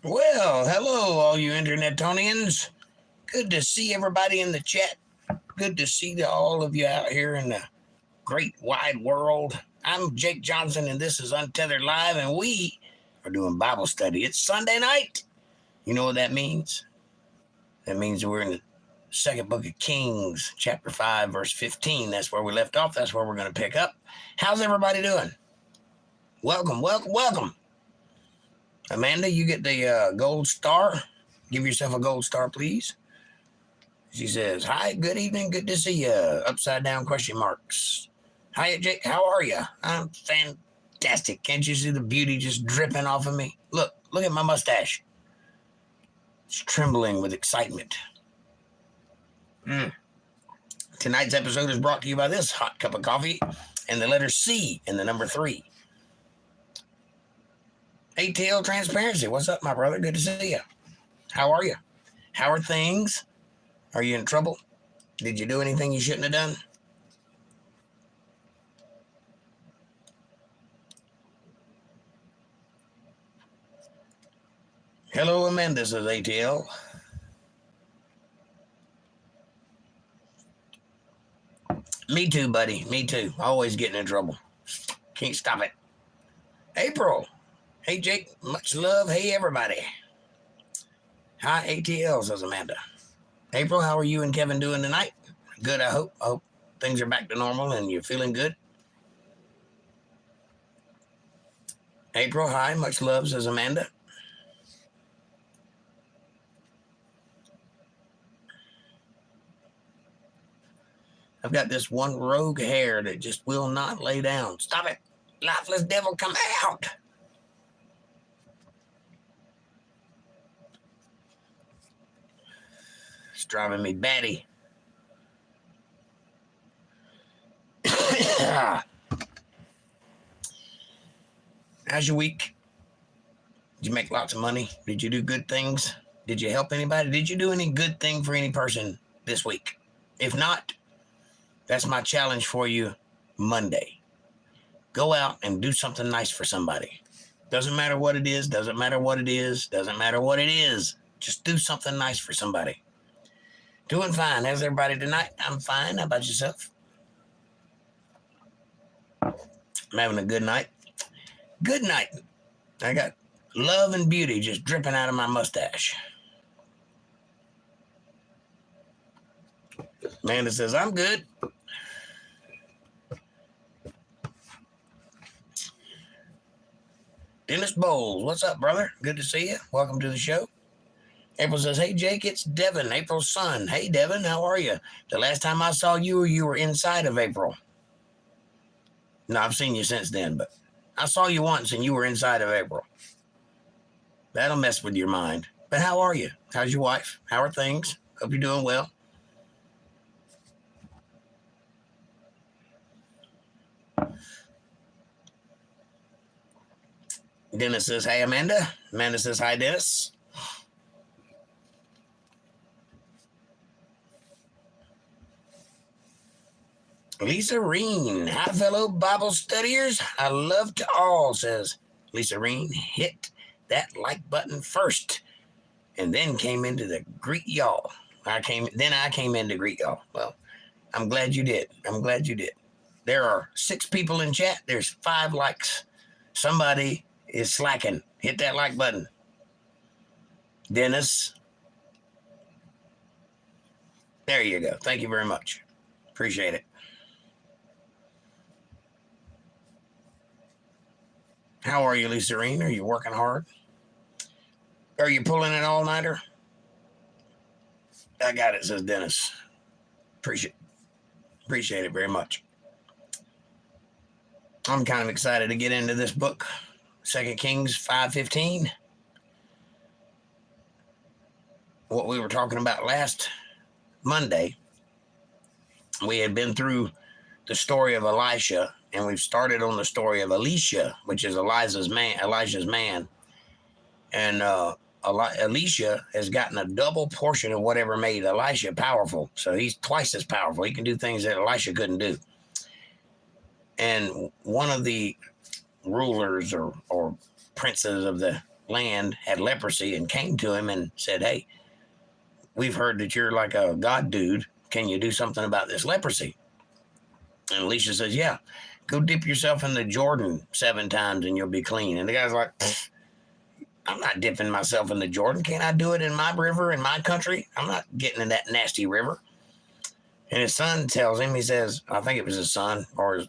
Well, hello, all you Internetonians. Good to see everybody in the chat. Good to see all of you out here in the great wide world. I'm Jake Johnson, and this is Untethered Live, and we are doing Bible study. It's Sunday night. You know what that means? That means we're in the second book of Kings, chapter 5, verse 15. That's where we left off. That's where we're going to pick up. How's everybody doing? Welcome, welcome, welcome. Amanda, you get the gold star. Give yourself a gold star, please. She says, hi, good evening, good to see you. Upside down question marks. Hi, Jake, how are you? I'm fantastic. Can't you see the beauty just dripping off of me? Look at my mustache. It's trembling with excitement. Tonight's episode is brought to you by this hot cup of coffee and the letter C and the number 3. ATL Transparency. What's up, my brother? Good to see you. How are you? How are things? Are you in trouble? Did you do anything you shouldn't have done? Hello, Amanda, says ATL. Me too, buddy. Me too. Always getting in trouble. Can't stop it. April. Hey, Jake. Much love. Hey, everybody. Hi, ATL, says Amanda. April, how are you and Kevin doing tonight? Good, I hope. I hope things are back to normal and you're feeling good. April, hi. Much love, says Amanda. I've got this one rogue hair that just will not lay down. Stop it. Lifeless devil, come out. It's driving me batty. How's your week? Did you make lots of money? Did you do good things? Did you help anybody? Did you do any good thing for any person this week? If not, that's my challenge for you Monday. Go out and do something nice for somebody. Doesn't matter what it is. Doesn't matter what it is. Doesn't matter what it is. Just do something nice for somebody. Doing fine. How's everybody tonight? I'm fine. How about yourself? I'm having a good night. Good night. I got love and beauty just dripping out of my mustache. Amanda says, I'm good. Dennis Bowles, what's up, brother? Good to see you. Welcome to the show. April says, hey, Jake, it's Devin, April's son. Hey, Devin, how are you? The last time I saw you, you were inside of April. No, I've seen you since then, but I saw you once and you were inside of April. That'll mess with your mind. But how are you? How's your wife? How are things? Hope you're doing well. Dennis says, hey, Amanda. Amanda says, hi, Dennis. Lisa Reen, hi, fellow Bible studiers. I love to all, says Lisa Reen. Hit that like button first and then came into the greet y'all. I came in to greet y'all. Well, I'm glad you did. I'm glad you did. There are 6 people in chat. There's 5 likes. Somebody is slacking. Hit that like button. Dennis. There you go. Thank you very much. Appreciate it. How are you, Lisa Reen? Are you working hard? Are you pulling an all-nighter? I got it, says Dennis. Appreciate it very much. I'm kind of excited to get into this book, 2 Kings 5:15. What we were talking about last Monday, we had been through the story of Elisha, and we've started on the story of Elisha, which is Elijah's man. And Elisha has gotten a double portion of whatever made Elisha powerful. So he's twice as powerful. He can do things that Elisha couldn't do. And one of the rulers or princes of the land had leprosy and came to him and said, hey, we've heard that you're like a God dude. Can you do something about this leprosy? And Elisha says, yeah, go dip yourself in the Jordan 7 times and you'll be clean. And the guy's like, I'm not dipping myself in the Jordan. Can't I do it in my river, in my country? I'm not getting in that nasty river. And his son tells him, he says, I think it was his son, or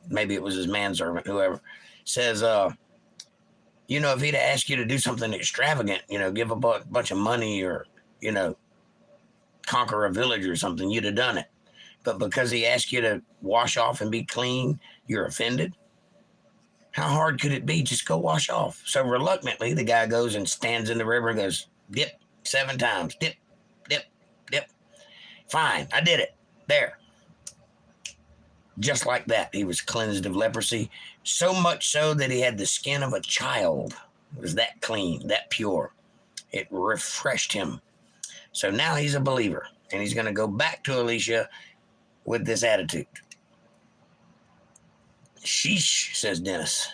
maybe it was his manservant, whoever, says, if he'd asked you to do something extravagant, give a bunch of money or, conquer a village or something, you'd have done it. But because he asked you to wash off and be clean, you're offended? How hard could it be? Just go wash off. So reluctantly, the guy goes and stands in the river and goes, dip 7 times. Dip, dip, dip. Fine, I did it. There. Just like that, he was cleansed of leprosy. So much so that he had the skin of a child. It was that clean, that pure. It refreshed him. So now he's a believer. And he's going to go back to Elisha with this attitude. Sheesh, says Dennis.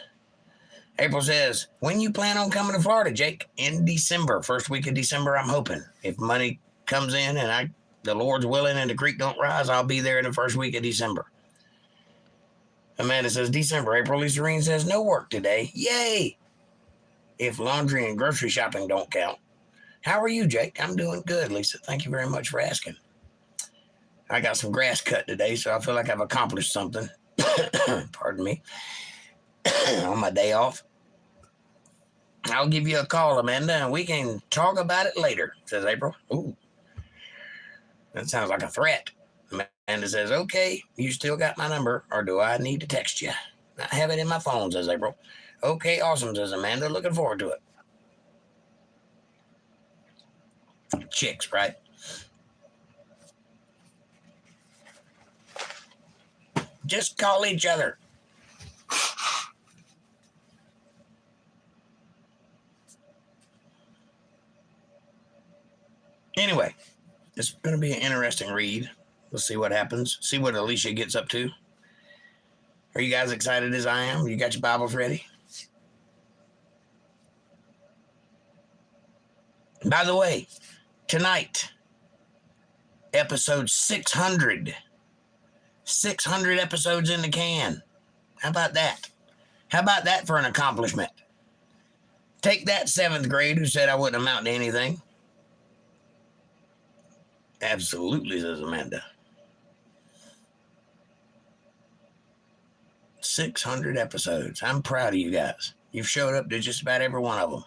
April says, when you plan on coming to Florida, Jake? In December, first week of December, I'm hoping. If money comes in and the Lord's willing and the creek don't rise, I'll be there in the first week of December. Amanda says, December. April Lisa says, no work today. Yay! If laundry and grocery shopping don't count. How are you, Jake? I'm doing good, Lisa. Thank you very much for asking. I got some grass cut today, so I feel like I've accomplished something. Pardon me. On my day off. I'll give you a call, Amanda, and we can talk about it later, says April. Ooh. That sounds like a threat. Amanda says, okay, you still got my number, or do I need to text you? I have it in my phone, says April. Okay, awesome, says Amanda. Looking forward to it. Chicks, right? Just call each other. Anyway, it's going to be an interesting read. We'll see what happens. See what Elisha gets up to. Are you guys excited as I am? You got your Bibles ready? By the way, tonight, episode 600. 600 episodes in the can. How about that? How about that for an accomplishment? Take that, 7th grade, who said I wouldn't amount to anything. Absolutely, says Amanda. 600 episodes. I'm proud of you guys. You've showed up to just about every one of them.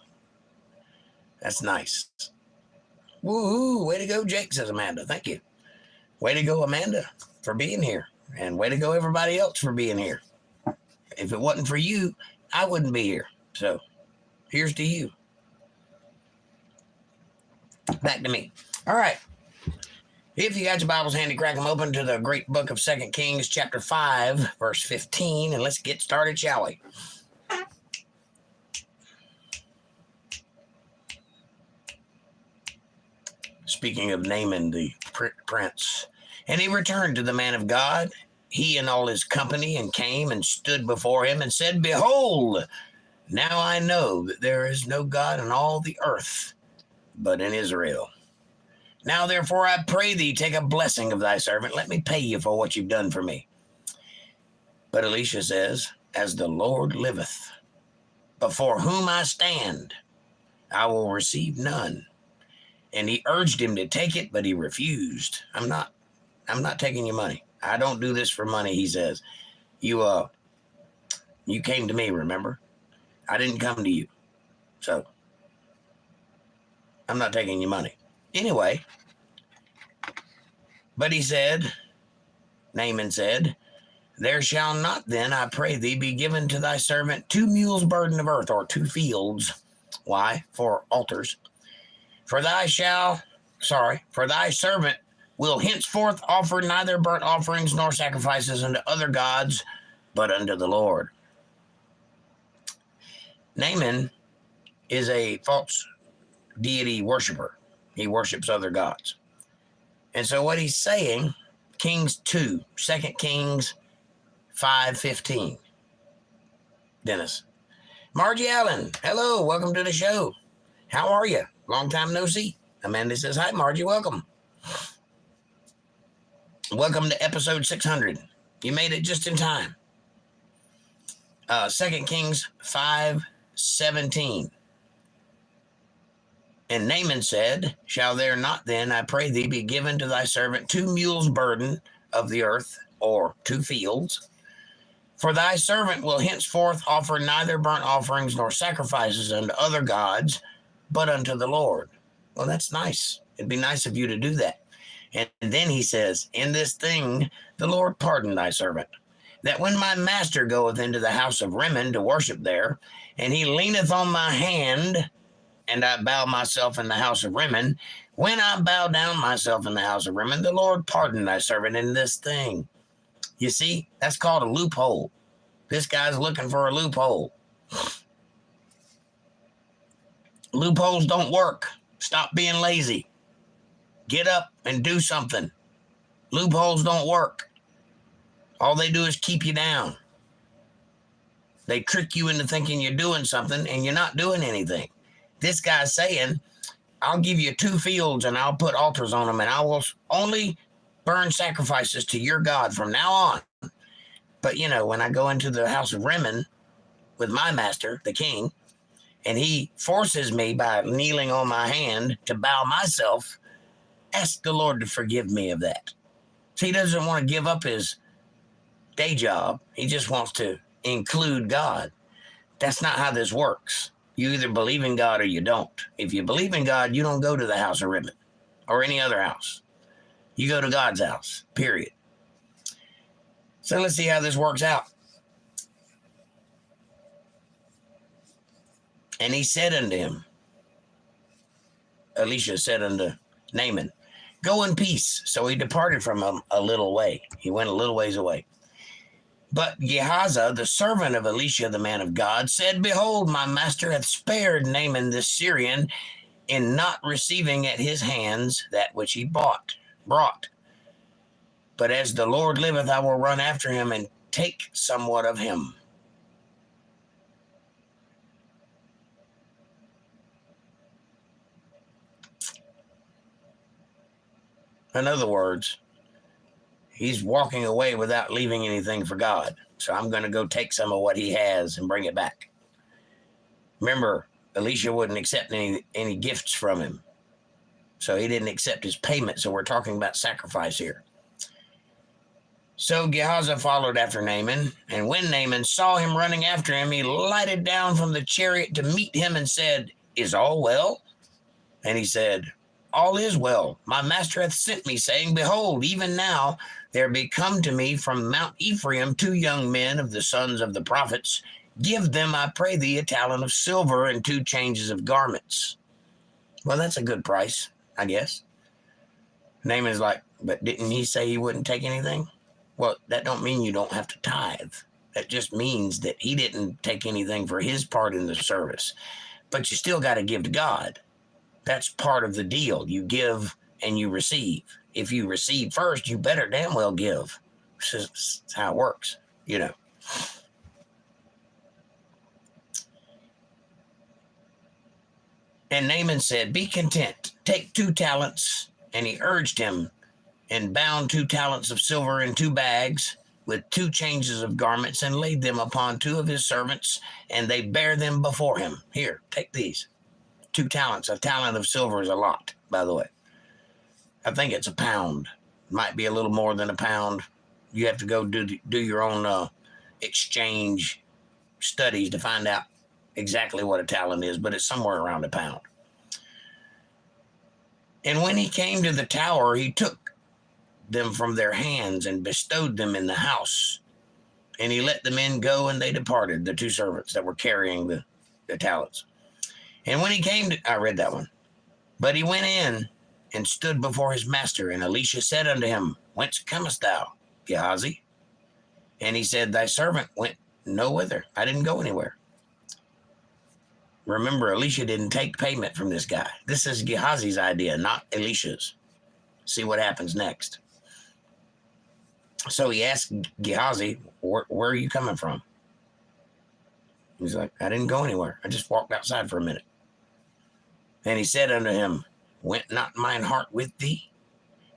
That's nice. Woohoo! Way to go, Jake, says Amanda. Thank you. Way to go, Amanda, for being here. And way to go, everybody else, for being here. If it wasn't for you, I wouldn't be here. So, here's to you. Back to me. All right. If you got your Bibles handy, crack them open to the great book of 2 Kings, chapter 5, verse 15, and let's get started, shall we? Speaking of Naaman, the prince. And he returned to the man of God, he and all his company, and came and stood before him and said, Behold, now I know that there is no God in all the earth but in Israel. Now, therefore, I pray thee, take a blessing of thy servant. Let me pay you for what you've done for me. But Elisha says, As the Lord liveth, before whom I stand, I will receive none. And he urged him to take it, but he refused. I'm not taking your money. I don't do this for money, he says. You came to me, remember? I didn't come to you. So, I'm not taking your money. Anyway, but he said, Naaman said, There shall not then, I pray thee, be given to thy servant 2 mules burden of earth, or 2 fields. Why? For altars. For thy servant will henceforth offer neither burnt offerings nor sacrifices unto other gods, but unto the Lord. Naaman is a false deity worshiper. He worships other gods. And so what he's saying, Kings 2 Kings 5:15. Dennis. Margie Allen, hello, welcome to the show. How are you? Long time no see. Amanda says, hi, Margie, welcome. Welcome to episode 600. You made it just in time. 2 Kings 5:17. And Naaman said, shall there not then, I pray thee, be given to thy servant 2 mules' burden of the earth, or 2 fields? For thy servant will henceforth offer neither burnt offerings nor sacrifices unto other gods, but unto the Lord. Well, that's nice. It'd be nice of you to do that. And then he says, in this thing the Lord pardon thy servant, that when my master goeth into the house of Rimmon to worship there, and he leaneth on my hand, and I bow myself in the house of Rimmon, when I bow down myself in the house of Rimmon, the Lord pardon thy servant in this thing. You see, that's called a loophole. This guy's looking for a loophole. Loopholes don't work. Stop being lazy. Get up and do something. Loopholes don't work. All they do is keep you down. They trick you into thinking you're doing something and you're not doing anything. This guy's saying, I'll give you 2 fields and I'll put altars on them and I will only burn sacrifices to your God from now on. But, when I go into the house of Rimmon with my master, the king, and he forces me by kneeling on my hand to bow myself, ask the Lord to forgive me of that. So he doesn't want to give up his day job. He just wants to include God. That's not how this works. You either believe in God or you don't. If you believe in God, you don't go to the house of Rimmon or any other house. You go to God's house, period. So let's see how this works out. And he said unto him, Elisha said unto Naaman, go in peace. So he departed from him a little way. He went a little ways away. But Gehazi, the servant of Elisha, the man of God, said, behold, my master hath spared Naaman this Syrian in not receiving at his hands that which he brought. But as the Lord liveth, I will run after him and take somewhat of him. In other words, he's walking away without leaving anything for God. So I'm going to go take some of what he has and bring it back. Remember, Elisha wouldn't accept any gifts from him. So he didn't accept his payment. So we're talking about sacrifice here. So Gehazi followed after Naaman, and when Naaman saw him running after him, he lighted down from the chariot to meet him and said, is all well? And he said, all is well. My master hath sent me, saying, behold, even now there be come to me from Mount Ephraim 2 young men of the sons of the prophets. Give them, I pray thee, a talent of silver and 2 changes of garments. Well, that's a good price, I guess. Naaman's like, but didn't he say he wouldn't take anything? Well, that don't mean you don't have to tithe. That just means that he didn't take anything for his part in the service. But you still got to give to God. That's part of the deal. You give and you receive. If you receive first, you better damn well give. That's how it works, And Naaman said, be content, take 2 talents. And he urged him and bound 2 talents of silver in 2 bags with 2 changes of garments and laid them upon 2 of his servants, and they bare them before him. Here, take these. 2 talents. A talent of silver is a lot, by the way. I think it's a pound. Might be a little more than a pound. You have to go do your own exchange studies to find out exactly what a talent is, but it's somewhere around a pound. And when he came to the tower, he took them from their hands and bestowed them in the house. And he let the men go, and they departed, the 2 servants that were carrying the talents. And when he came to, I read that one. But he went in and stood before his master, and Elisha said unto him, whence comest thou, Gehazi? And he said, thy servant went no whither. I didn't go anywhere. Remember, Elisha didn't take payment from this guy. This is Gehazi's idea, not Elisha's. See what happens next. So he asked Gehazi, where are you coming from? He's like, I didn't go anywhere. I just walked outside for a minute. And he said unto him, went not mine heart with thee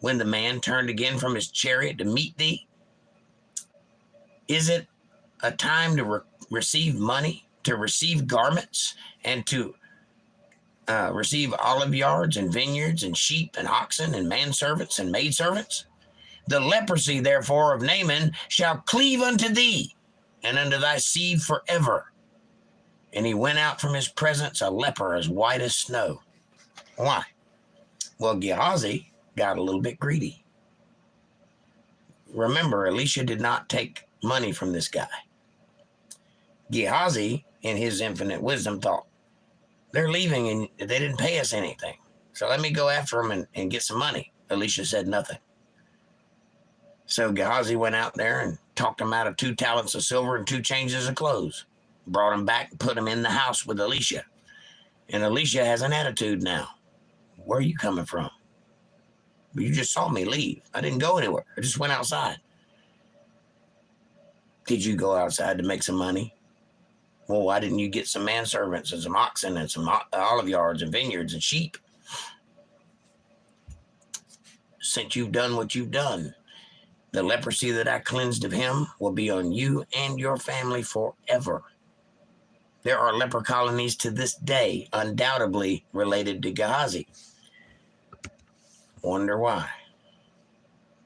when the man turned again from his chariot to meet thee? Is it a time to receive money, to receive garments, and to receive olive yards and vineyards and sheep and oxen and manservants and maidservants? The leprosy, therefore, of Naaman shall cleave unto thee and unto thy seed forever. And he went out from his presence a leper as white as snow. Why? Well, Gehazi got a little bit greedy. Remember, Elisha did not take money from this guy. Gehazi, in his infinite wisdom, thought, they're leaving and they didn't pay us anything. So let me go after them and get some money. Elisha said nothing. So Gehazi went out there and talked him out of 2 talents of silver and 2 changes of clothes. Brought him back and put him in the house with Elisha. And Elisha has an attitude now. Where are you coming from? You just saw me leave. I didn't go anywhere. I just went outside. Did you go outside to make some money? Well, why didn't you get some manservants and some oxen and some olive yards and vineyards and sheep? Since you've done what you've done, the leprosy that I cleansed of him will be on you and your family forever. There are leper colonies to this day, undoubtedly related to Gehazi. Wonder why?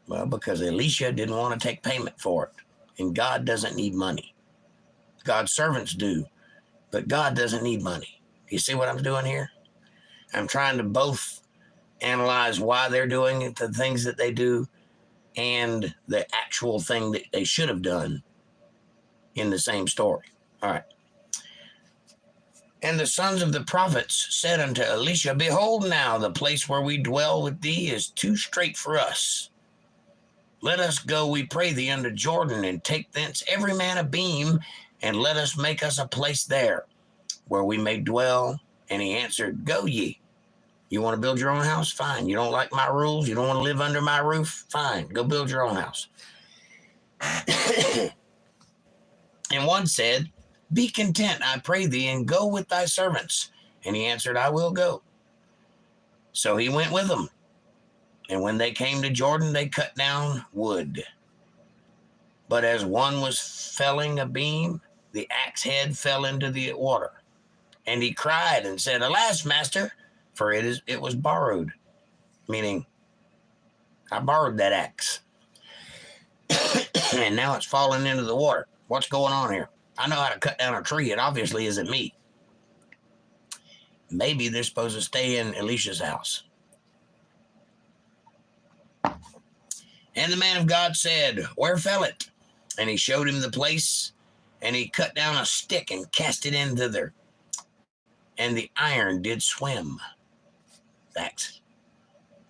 Well, because Elisha didn't want to take payment for it. And God doesn't need money. God's servants do, but God doesn't need money. You see what I'm doing here? I'm trying to both analyze why they're doing it, the things that they do, and the actual thing that they should have done in the same story. All right. And the sons of the prophets said unto Elisha, behold now, the place where we dwell with thee is too strait for us. Let us go, we pray thee, unto Jordan, and take thence every man a beam, and let us make us a place there, where we may dwell. And he answered, go ye. You want to build your own house? Fine. You don't like my rules? You don't want to live under my roof? Fine. Go build your own house. And one said, be content, I pray thee, and go with thy servants. And he answered, I will go. So he went with them. And when they came to Jordan, they cut down wood. But as one was felling a beam, the axe head fell into the water. And he cried and said, alas, master, for it was borrowed. Meaning, I borrowed that axe. And now it's fallen into the water. What's going on here? I know how to cut down a tree. It obviously isn't me. Maybe they're supposed to stay in Elisha's house. And the man of God said, where fell it? And he showed him the place, and he cut down a stick and cast it in thither. And the iron did swim. That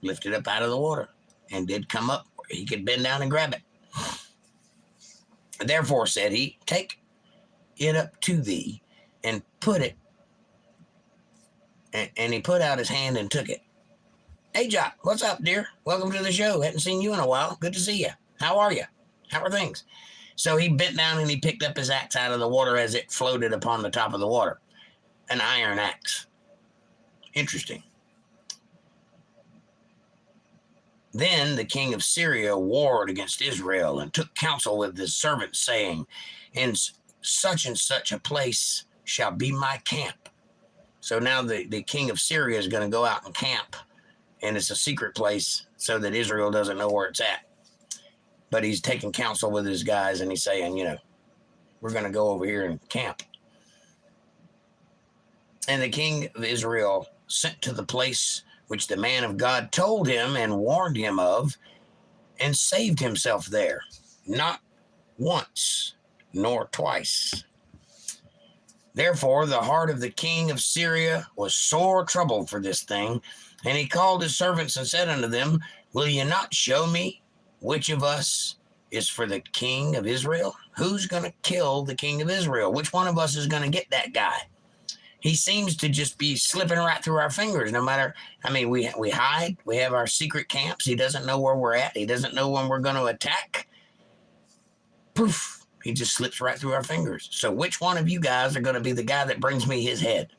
lifted up out of the water and did come up where he could bend down and grab it. Therefore said he, take it up to thee and put it. And he put out his hand and took it. Hey, Jock, what's up, dear? Welcome to the show. Hadn't seen you in a while. Good to see you. How are you? How are things? So he bent down and he picked up his axe out of the water as it floated upon the top of the water. An iron axe. Interesting. Then the king of Syria warred against Israel and took counsel with his servants, saying, in such and such a place shall be my camp. So now the king of Syria is going to go out and camp, and it's a secret place so that Israel doesn't know where it's at. But he's taking counsel with his guys, and he's saying, we're going to go over here and camp. And the king of Israel sent to the place which the man of God told him and warned him of, and saved himself there, not once nor twice. Therefore the heart of the king of Syria was sore troubled for this thing, and he called his servants and said unto them, will ye not show me which of us is for the king of Israel? Who's going to kill the king of Israel? Which one of us is going to get that guy? He seems to just be slipping right through our fingers. No matter, we hide. We have our secret camps. He doesn't know where we're at. He doesn't know when we're going to attack. Poof, He just slips right through our fingers. So which one of you guys are going to be the guy that brings me his head?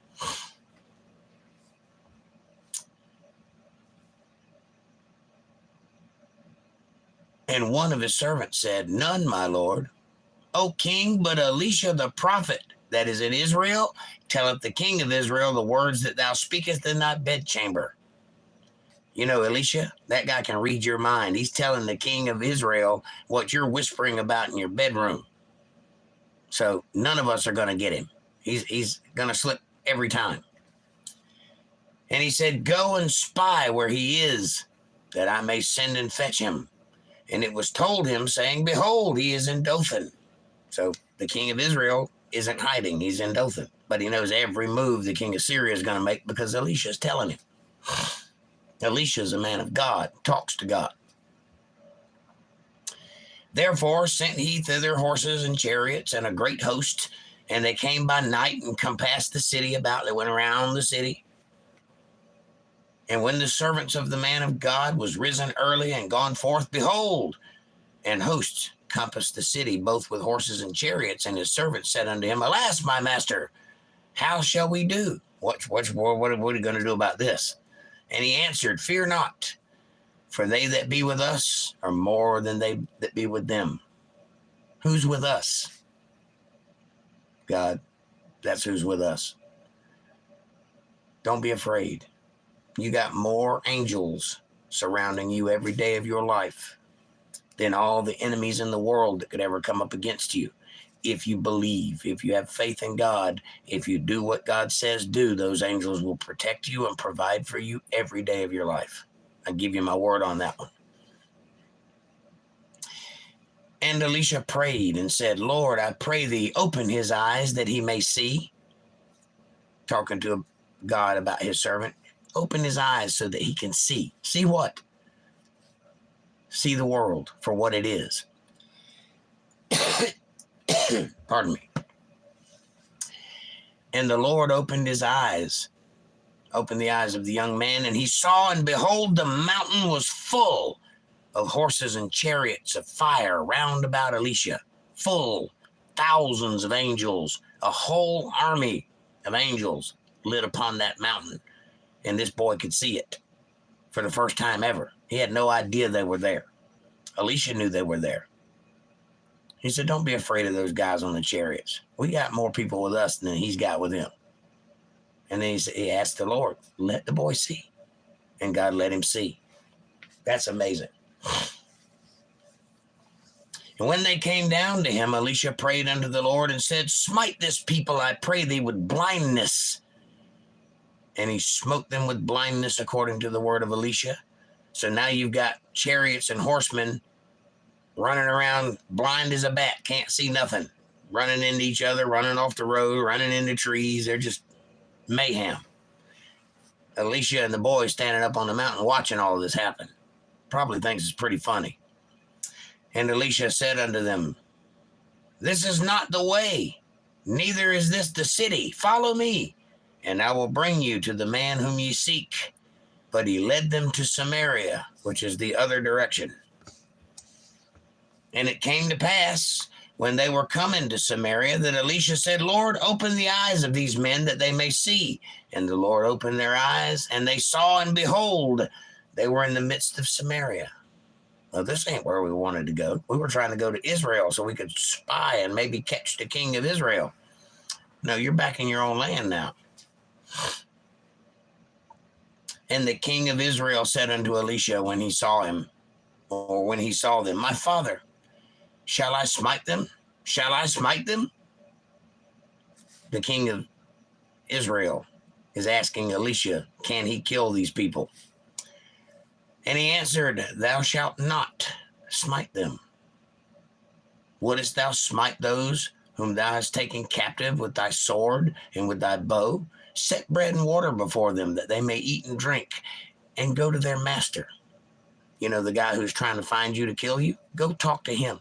And one of his servants said, None, my lord. O king, but Elisha the prophet that is in Israel telleth the king of Israel the words that thou speakest in thy bedchamber. You know, Elisha, that guy can read your mind. He's telling the king of Israel what you're whispering about in your bedroom. So none of us are going to get him. He's going to slip every time. And he said, Go and spy where he is, that I may send and fetch him. And it was told him, saying, Behold, he is in Dothan. So the king of Israel isn't hiding. He's in Dothan. But he knows every move the king of Syria is going to make because Elisha's telling him. Elisha's a man of God, talks to God. Therefore sent he thither horses and chariots and a great host, and they came by night and compassed the city about. They went around the city. And when the servants of the man of God was risen early and gone forth, behold, and hosts compassed the city, both with horses and chariots. And his servants said unto him, Alas, my master, how shall we do? What are we going to do about this? And he answered, Fear not, for they that be with us are more than they that be with them. Who's with us? God. That's who's with us. Don't be afraid. You got more angels surrounding you every day of your life than all the enemies in the world that could ever come up against you. If you believe, if you have faith in God, if you do what God says do, those angels will protect you and provide for you every day of your life. I give you my word on that one. And Elisha prayed and said, Lord, I pray thee, open his eyes that he may see. Talking to God about his servant. Open his eyes so that he can see. See what? See the world for what it is. Pardon me. And the Lord opened his eyes, opened the eyes of the young man, and he saw, and behold, the mountain was full of horses and chariots of fire round about Elisha, full, thousands of angels, a whole army of angels lit upon that mountain. And this boy could see it for the first time ever. He had no idea they were there. Elisha knew they were there. He said, don't be afraid of those guys on the chariots. We got more people with us than he's got with him. And then he asked the Lord, let the boy see. And God let him see. That's amazing. And when they came down to him, Elisha prayed unto the Lord and said, Smite this people, I pray thee, with blindness. And he smote them with blindness according to the word of Elisha. So now you've got chariots and horsemen running around blind as a bat, can't see nothing, running into each other, running off the road, running into trees. They're just mayhem. Elisha and the boy standing up on the mountain watching all of this happen. Probably thinks it's pretty funny. And Elisha said unto them, This is not the way, neither is this the city. Follow me, and I will bring you to the man whom ye seek. But he led them to Samaria, which is the other direction. And it came to pass, when they were come into Samaria, that Elisha said, Lord, open the eyes of these men that they may see. And the Lord opened their eyes, and they saw, and behold, they were in the midst of Samaria. Well, this ain't where we wanted to go. We were trying to go to Israel so we could spy and maybe catch the king of Israel. No, you're back in your own land now. And the king of Israel said unto Elisha when he saw him, or when he saw them, My father, shall I smite them? Shall I smite them? The king of Israel is asking Elisha, can he kill these people? And he answered, Thou shalt not smite them. Wouldest thou smite those whom thou hast taken captive with thy sword and with thy bow? Set bread and water before them, that they may eat and drink, and go to their master. You know, the guy who's trying to find you to kill you, go talk to him.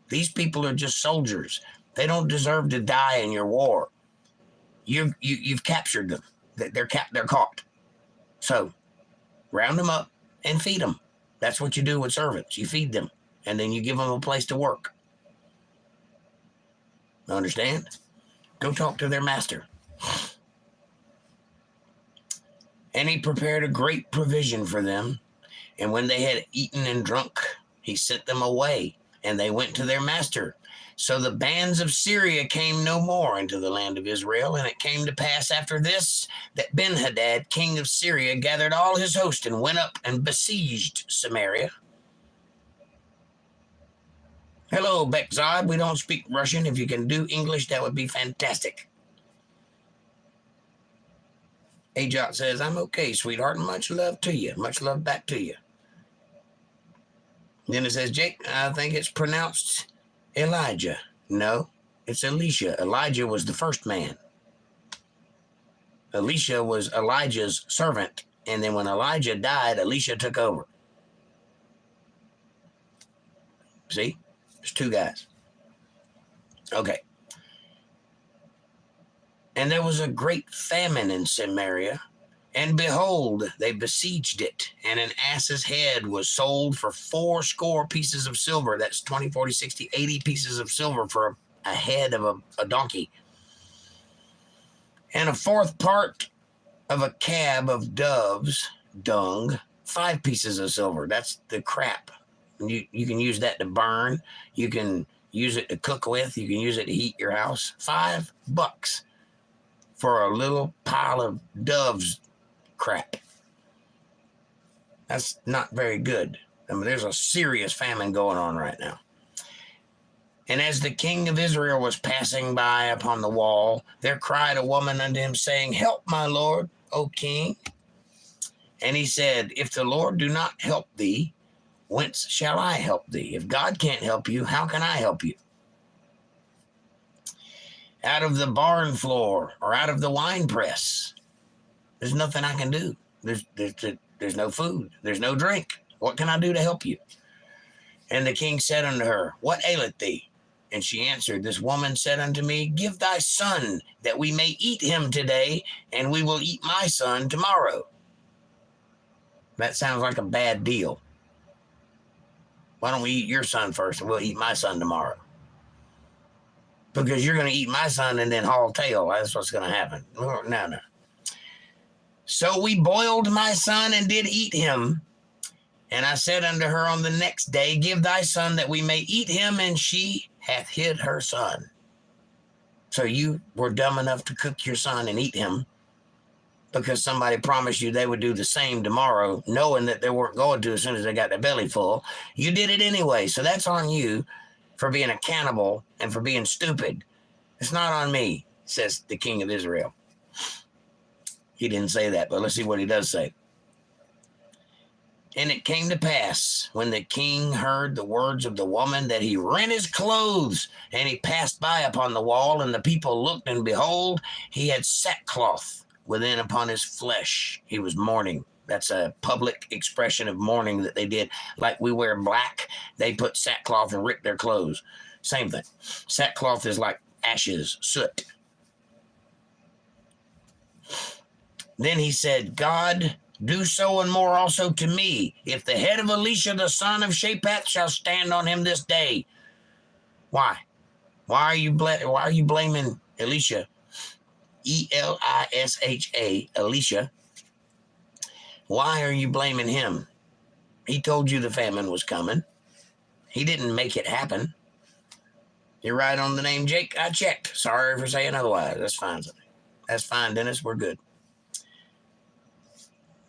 These people are just soldiers. They don't deserve to die in your war. You've captured them. They're caught. So round them up and feed them. That's what you do with servants. You feed them, and then you give them a place to work. Understand? Go talk to their master. And he prepared a great provision for them. And when they had eaten and drunk, he sent them away, and they went to their master. So the bands of Syria came no more into the land of Israel. And it came to pass after this that Ben-Hadad, king of Syria, gathered all his host and went up and besieged Samaria. Hello, Bekzad. We don't speak Russian. If you can do English, that would be fantastic. Ajot says, I'm okay, sweetheart. Much love to you. Much love back to you. Then it says, Jake, I think it's pronounced Elijah. No, it's Elisha. Elijah was the first man. Elisha was Elijah's servant. And then when Elijah died, Elisha took over. See? There's two guys. Okay. And there was a great famine in Samaria, and behold, they besieged it, and an ass's head was sold for 80 pieces of silver. That's 20, 40, 60, 80 pieces of silver for a head of a donkey. And a fourth part of a cab of doves' dung, 5 pieces of silver. That's the crap. You can use that to burn. You can use it to cook with. You can use it to heat your house. $5 for a little pile of doves crap. That's not very good. I mean, there's a serious famine going on right now. And as the king of Israel was passing by upon the wall, there cried a woman unto him, saying, Help, my lord, O king. And he said, If the Lord do not help thee, whence shall I help thee? If God can't help you, how can I help you? Out of the barn floor or out of the wine press. There's nothing I can do. There's no food. There's no drink. What can I do to help you? And the king said unto her, What aileth thee? And she answered, This woman said unto me, Give thy son, that we may eat him today, and we will eat my son tomorrow. That sounds like a bad deal. Why don't we eat your son first, and we'll eat my son tomorrow? Because you're going to eat my son and then haul tail. That's what's going to happen. No. So we boiled my son and did eat him. And I said unto her on the next day, Give thy son that we may eat him. And she hath hid her son. So you were dumb enough to cook your son and eat him because somebody promised you they would do the same tomorrow, knowing that they weren't going to as soon as they got their belly full. You did it anyway. So that's on you for being a cannibal and for being stupid. It's not on me, says the king of Israel. He didn't say that, but let's see what he does say. And it came to pass, when the king heard the words of the woman, that he rent his clothes, and he passed by upon the wall, and the people looked, and behold, he had sackcloth within upon his flesh. He was mourning. That's a public expression of mourning that they did. Like we wear black, they put sackcloth and rip their clothes. Same thing. Sackcloth is like ashes, soot. Then he said, God, do so and more also to me, if the head of Elisha the son of Shaphat shall stand on him this day. Why? Why are you blaming Elisha? Elisha, Elisha. Why are you blaming him? He told you the famine was coming. He didn't make it happen. You're right on the name, Jake. I checked. Sorry for saying otherwise. That's fine. That's fine, Dennis. We're good.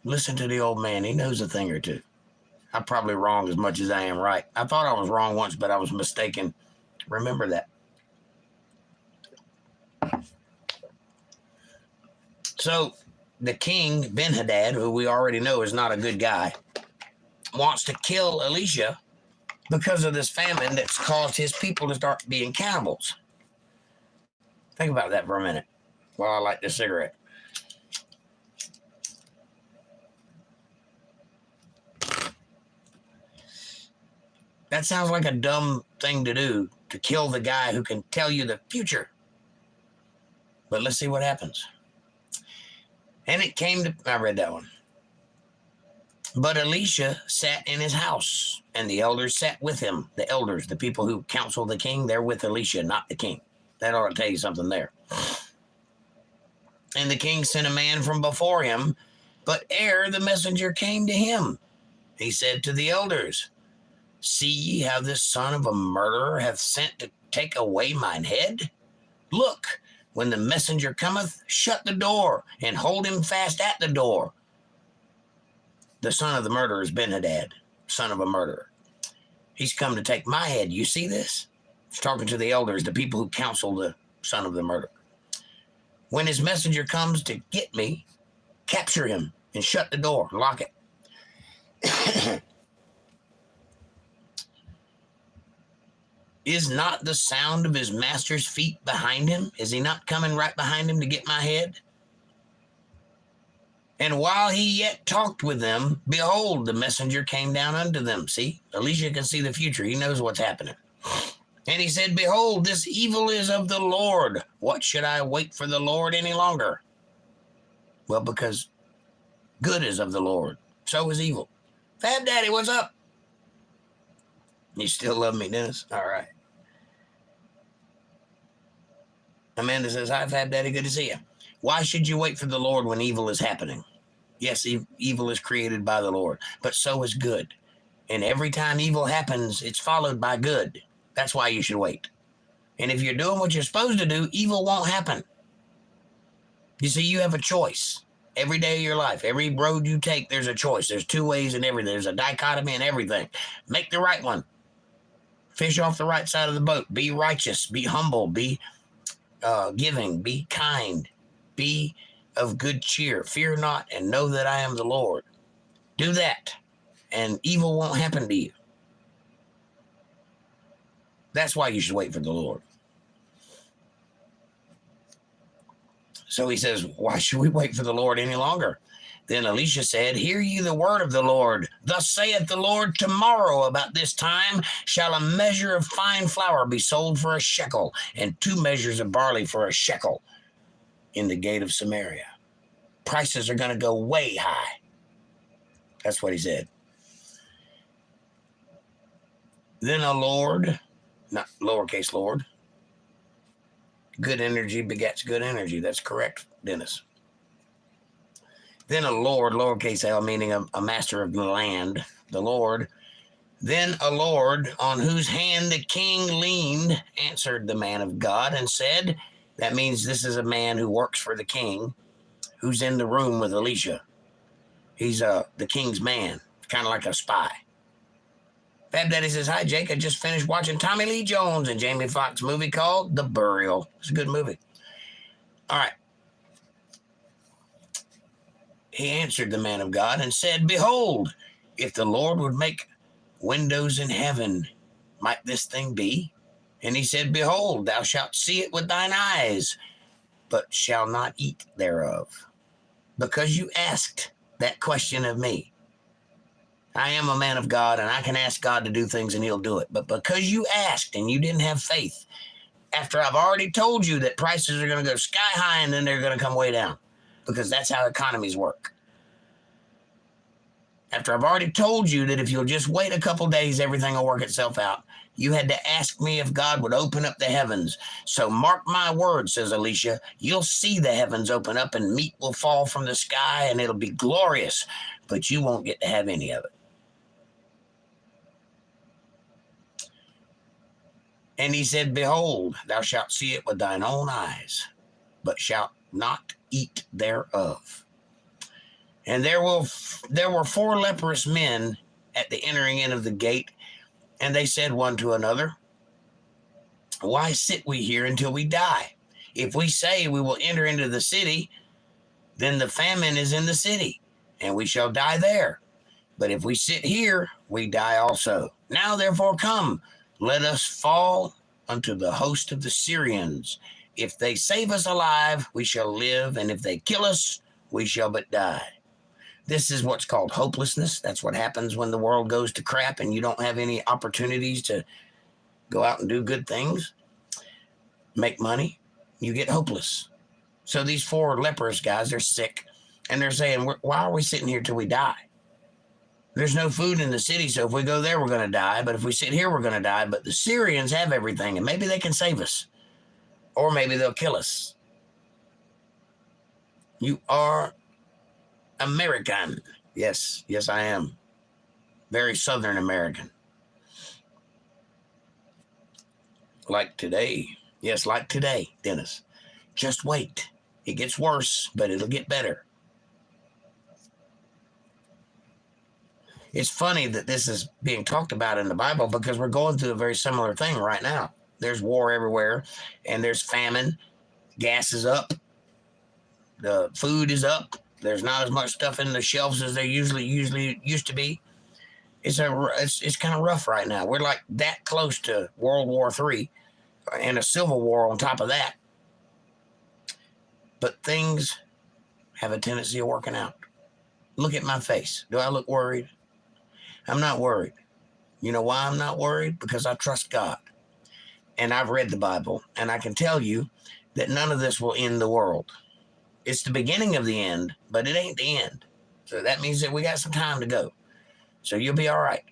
Listen to the old man. He knows a thing or two. I'm probably wrong as much as I am right. I thought I was wrong once, but I was mistaken. Remember that. So the king, Ben-Hadad, who we already know is not a good guy, wants to kill Elisha because of this famine that's caused his people to start being cannibals. Think about that for a minute while I light this cigarette. That sounds like a dumb thing to do, to kill the guy who can tell you the future. But let's see what happens. And it came to, I read that one. But Elisha sat in his house, and the elders sat with him. The elders, the people who counsel the king, they're with Elisha, not the king. That ought to tell you something there. And the king sent a man from before him, but ere the messenger came to him, he said to the elders, See ye how this son of a murderer hath sent to take away mine head? Look, when the messenger cometh, shut the door, and hold him fast at the door. The son of the murderer is Ben-Hadad, son of a murderer. He's come to take my head. You see this? He's talking to the elders, the people who counsel the son of the murderer. When his messenger comes to get me, capture him and shut the door, lock it. Is not the sound of his master's feet behind him? Is he not coming right behind him to get my head? And while he yet talked with them, behold, the messenger came down unto them. See, Elisha can see the future. He knows what's happening. And he said, Behold, this evil is of the Lord. What should I wait for the Lord any longer? Well, because good is of the Lord. So is evil. Fab Daddy, what's up? You still love me, Dennis? All right. Amanda says, Hi, Fab Daddy. Good to see you. Why should you wait for the Lord when evil is happening? Yes, evil is created by the Lord, but so is good. And every time evil happens, it's followed by good. That's why you should wait. And if you're doing what you're supposed to do, evil won't happen. You see, you have a choice. Every day of your life, every road you take, there's a choice. There's two ways in everything. There's a dichotomy in everything. Make the right one. Fish off the right side of the boat. Be righteous. Be humble. Be giving. Be kind. Be of good cheer. Fear not and know that I am the Lord. Do that, and evil won't happen to you. That's why you should wait for the Lord. So he says, why should we wait for the Lord any longer? Then Elisha said, Hear ye the word of the Lord. Thus saith the Lord, Tomorrow about this time shall a measure of fine flour be sold for a shekel, and 2 measures of barley for a shekel in the gate of Samaria. Prices are going to go way high. That's what he said. Then a Lord, not lowercase Lord, good energy begets good energy. That's correct, Dennis. Then a Lord, lowercase l, meaning a master of the land, the Lord. Then a Lord, on whose hand the king leaned, answered the man of God and said, that means this is a man who works for the king, who's in the room with Elisha. He's the king's man, kind of like a spy. Fab Daddy says, Hi, Jake. I just finished watching Tommy Lee Jones and Jamie Foxx movie called The Burial. It's a good movie. All right. He answered the man of God and said, Behold, if the Lord would make windows in heaven, might this thing be? And he said, Behold, thou shalt see it with thine eyes, but shall not eat thereof. Because you asked that question of me. I am a man of God, and I can ask God to do things, and he'll do it. But because you asked and you didn't have faith, after I've already told you that prices are going to go sky high and then they're going to come way down, because that's how economies work. After I've already told you that if you'll just wait a couple days, everything will work itself out, you had to ask me if God would open up the heavens. So mark my words, says Elisha, you'll see the heavens open up and meat will fall from the sky and it'll be glorious, but you won't get to have any of it. And he said, Behold, thou shalt see it with thine own eyes, but shalt not eat thereof. And there were 4 leprous men at the entering in of the gate, and they said one to another, Why sit we here until we die? If we say we will enter into the city, then the famine is in the city, and we shall die there. But if we sit here, we die also. Now therefore come, let us fall unto the host of the Syrians. If they save us alive, we shall live, and if they kill us, we shall but die. This is what's called hopelessness. That's what happens when the world goes to crap and you don't have any opportunities to go out and do good things, make money. You get hopeless. So these 4 leprous guys, they're sick, and they're saying, why are we sitting here till we die? There's no food in the city, so if we go there, we're going to die. But if we sit here, we're going to die. But the Syrians have everything, and maybe they can save us. Or maybe they'll kill us. You are American. Yes, I am. Very Southern American. Like today. Yes, like today, Dennis. Just wait. It gets worse, but it'll get better. It's funny that this is being talked about in the Bible because we're going through a very similar thing right now. There's war everywhere, and there's famine. Gas is up. The food is up. There's not as much stuff in the shelves as there usually used to be. It's kind of rough right now. We're like that close to World War III and a civil war on top of that. But things have a tendency of working out. Look at my face. Do I look worried? I'm not worried. You know why I'm not worried? Because I trust God. And I've read the Bible, and I can tell you that none of this will end the world. It's the beginning of the end, but it ain't the end. So that means that we got some time to go. So you'll be all right.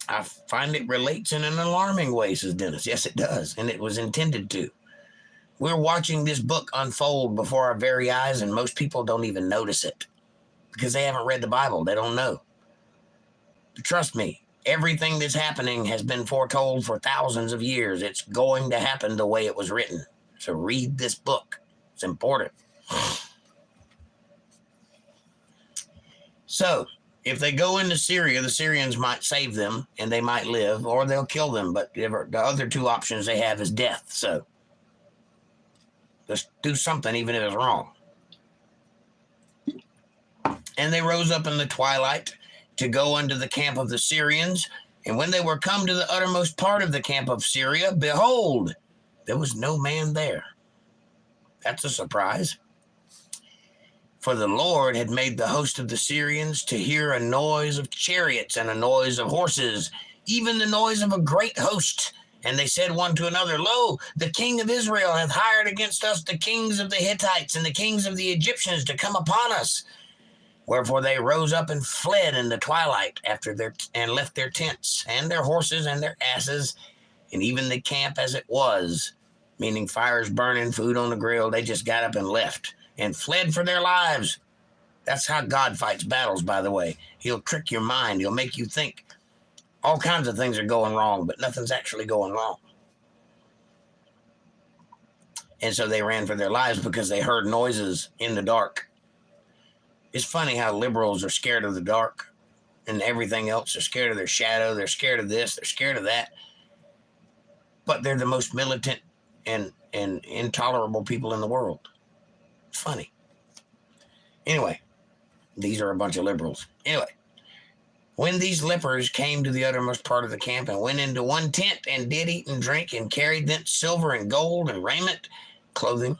I find it relates in an alarming way, says Dennis. Yes, it does, and it was intended to. We're watching this book unfold before our very eyes, and most people don't even notice it because they haven't read the Bible. They don't know. But trust me, everything that's happening has been foretold for thousands of years. It's going to happen the way it was written. So read this book. It's important. So if they go into Syria, the Syrians might save them and they might live, or they'll kill them. But the other two options they have is death. So just do something, even if it's wrong. And they rose up in the twilight to go unto the camp of the Syrians. And when they were come to the uttermost part of the camp of Syria, behold, there was no man there. That's a surprise. For the Lord had made the host of the Syrians to hear a noise of chariots and a noise of horses, even the noise of a great host. And they said one to another, Lo, the king of Israel hath hired against us the kings of the Hittites and the kings of the Egyptians to come upon us. Wherefore they rose up and fled in the twilight and left their tents and their horses and their asses, and even the camp as it was, meaning fires burning, food on the grill. They just got up and left and fled for their lives. That's how God fights battles, by the way. He'll trick your mind. He'll make you think all kinds of things are going wrong, but nothing's actually going wrong. And so they ran for their lives because they heard noises in the dark. It's funny how liberals are scared of the dark and everything else. They're scared of their shadow. They're scared of this. They're scared of that. But they're the most militant and intolerable people in the world. It's funny. Anyway, these are a bunch of liberals. Anyway, when these lepers came to the uttermost part of the camp and went into one tent and did eat and drink and carried thence silver and gold and raiment, clothing,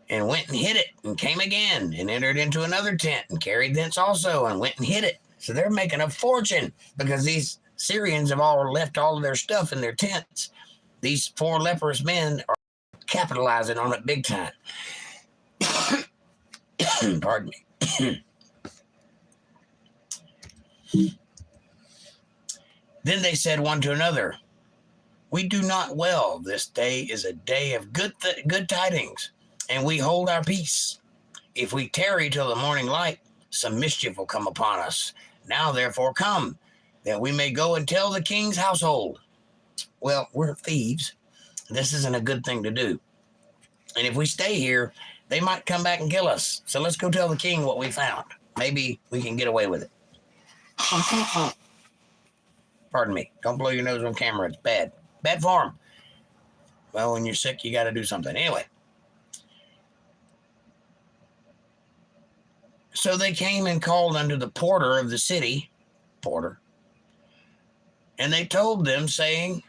and went and hid it and came again and entered into another tent and carried thence also and went and hid it. So they're making a fortune because these Syrians have all left all of their stuff in their tents. These four leprous men are capitalizing on it big time. Pardon me. Then they said one to another, We do not well. This day is a day of good tidings, and we hold our peace. If we tarry till the morning light, some mischief will come upon us. Now therefore come, that we may go and tell the king's household. Well, we're thieves. This isn't a good thing to do. And if we stay here, they might come back and kill us. So let's go tell the king what we found. Maybe we can get away with it. Pardon me. Don't blow your nose on camera. It's bad. Bad form. Well, when you're sick, you got to do something. Anyway. So they came and called unto the porter of the city, and they told them, saying,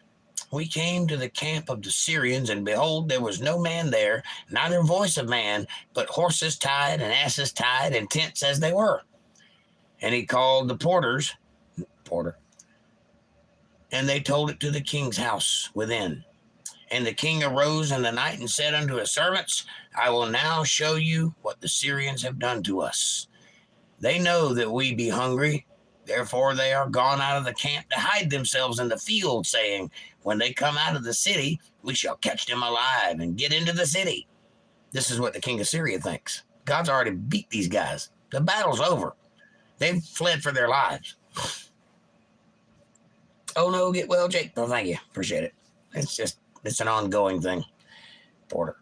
We came to the camp of the Syrians, and behold, there was no man there, neither voice of man, but horses tied and asses tied, and tents as they were. And he called the porter, and they told it to the king's house within. And the king arose in the night and said unto his servants, I will now show you what the Syrians have done to us. They know that we be hungry, Therefore they are gone out of the camp to hide themselves in the field, saying, when they come out of the city, we shall catch them alive and get into the city. This is what the king of Syria thinks. God's already beat these guys. The battle's over. They've fled for their lives. Oh no, get well, Jake. Well, thank you. Appreciate it. It's an ongoing thing. Porter.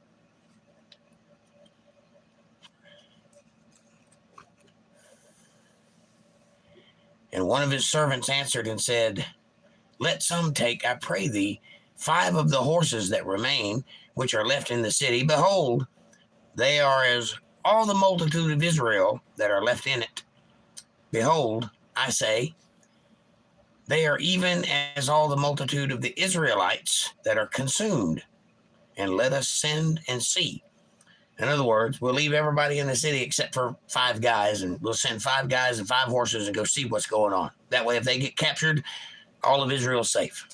And one of his servants answered and said, let some take, I pray thee, 5 of the horses that remain, which are left in the city. Behold, they are as all the multitude of Israel that are left in it. Behold, I say, they are even as all the multitude of the Israelites that are consumed. And let us send and see. In other words, we'll leave everybody in the city except for 5 guys, and we'll send 5 guys and 5 horses and go see what's going on. That way, if they get captured, all of Israel's safe.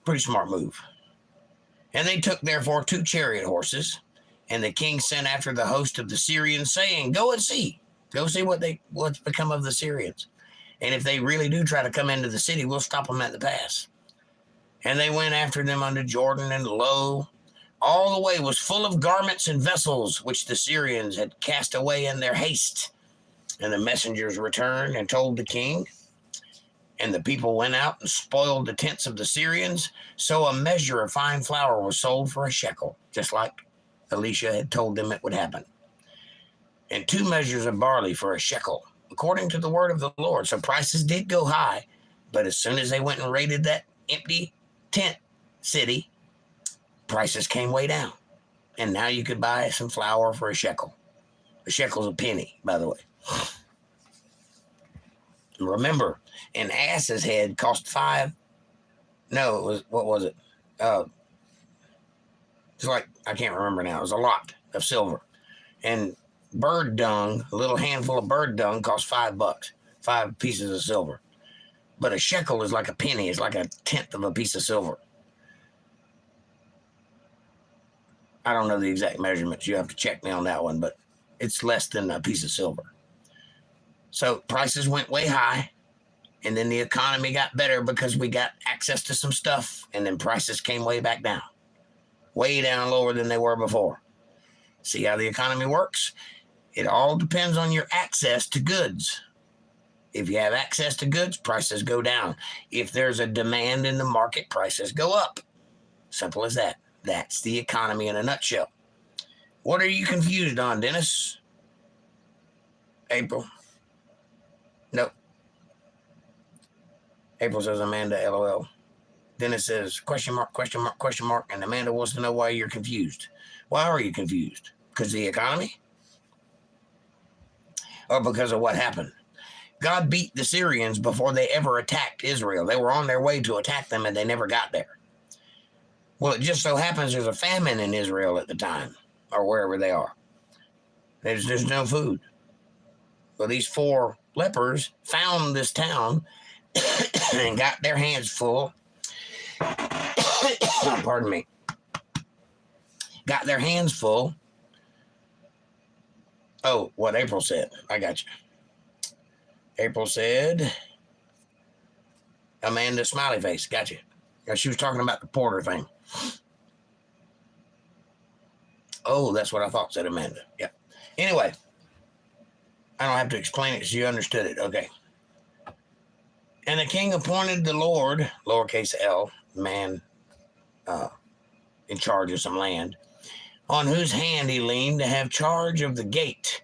Pretty smart move. And they took therefore 2 chariot horses, and the king sent after the host of the Syrians, saying, go and see. Go see what's become of the Syrians. And if they really do try to come into the city, we'll stop them at the pass. And they went after them unto Jordan, and lo, all the way was full of garments and vessels, which the Syrians had cast away in their haste. And the messengers returned and told the king. And the people went out and spoiled the tents of the Syrians. So a measure of fine flour was sold for a shekel, just like Elisha had told them it would happen. And 2 measures of barley for a shekel, according to the word of the Lord. So prices did go high, but as soon as they went and raided that empty tent city, prices came way down. And now you could buy some flour for a shekel. A shekel's a penny, by the way. Remember, an ass's head cost 5. No, it was, what was it? It's like, I can't remember now. It was a lot of silver. And bird dung, a little handful of bird dung cost $5, 5 pieces of silver. But a shekel is like a penny. It's like a tenth of a piece of silver. I don't know the exact measurements. You have to check me on that one, but it's less than a piece of silver. So prices went way high, and then the economy got better because we got access to some stuff, and then prices came way back down. Way down lower than they were before. See how the economy works? It all depends on your access to goods. If you have access to goods, prices go down. If there's a demand in the market, prices go up. Simple as that. That's the economy in a nutshell. What are you confused on, Dennis? April? Nope. April says, Amanda, LOL. Dennis says, question mark, question mark, question mark. And Amanda wants to know why you're confused. Why are you confused? Because of the economy? Or because of what happened? God beat the Syrians before they ever attacked Israel. They were on their way to attack them, and they never got there. Well, it just so happens there's a famine in Israel at the time, or wherever they are. There's no food. Well, these 4 lepers found this town and got their hands full. Pardon me. Got their hands full. Oh, what April said. I got you. April said, Amanda smiley face. Got you. She was talking about the Porter thing. Oh, that's what I thought, said Amanda. Yeah. Anyway, I don't have to explain it because you understood it. Okay. And the king appointed the Lord, lowercase l, man in charge of some land, on whose hand he leaned to have charge of the gate.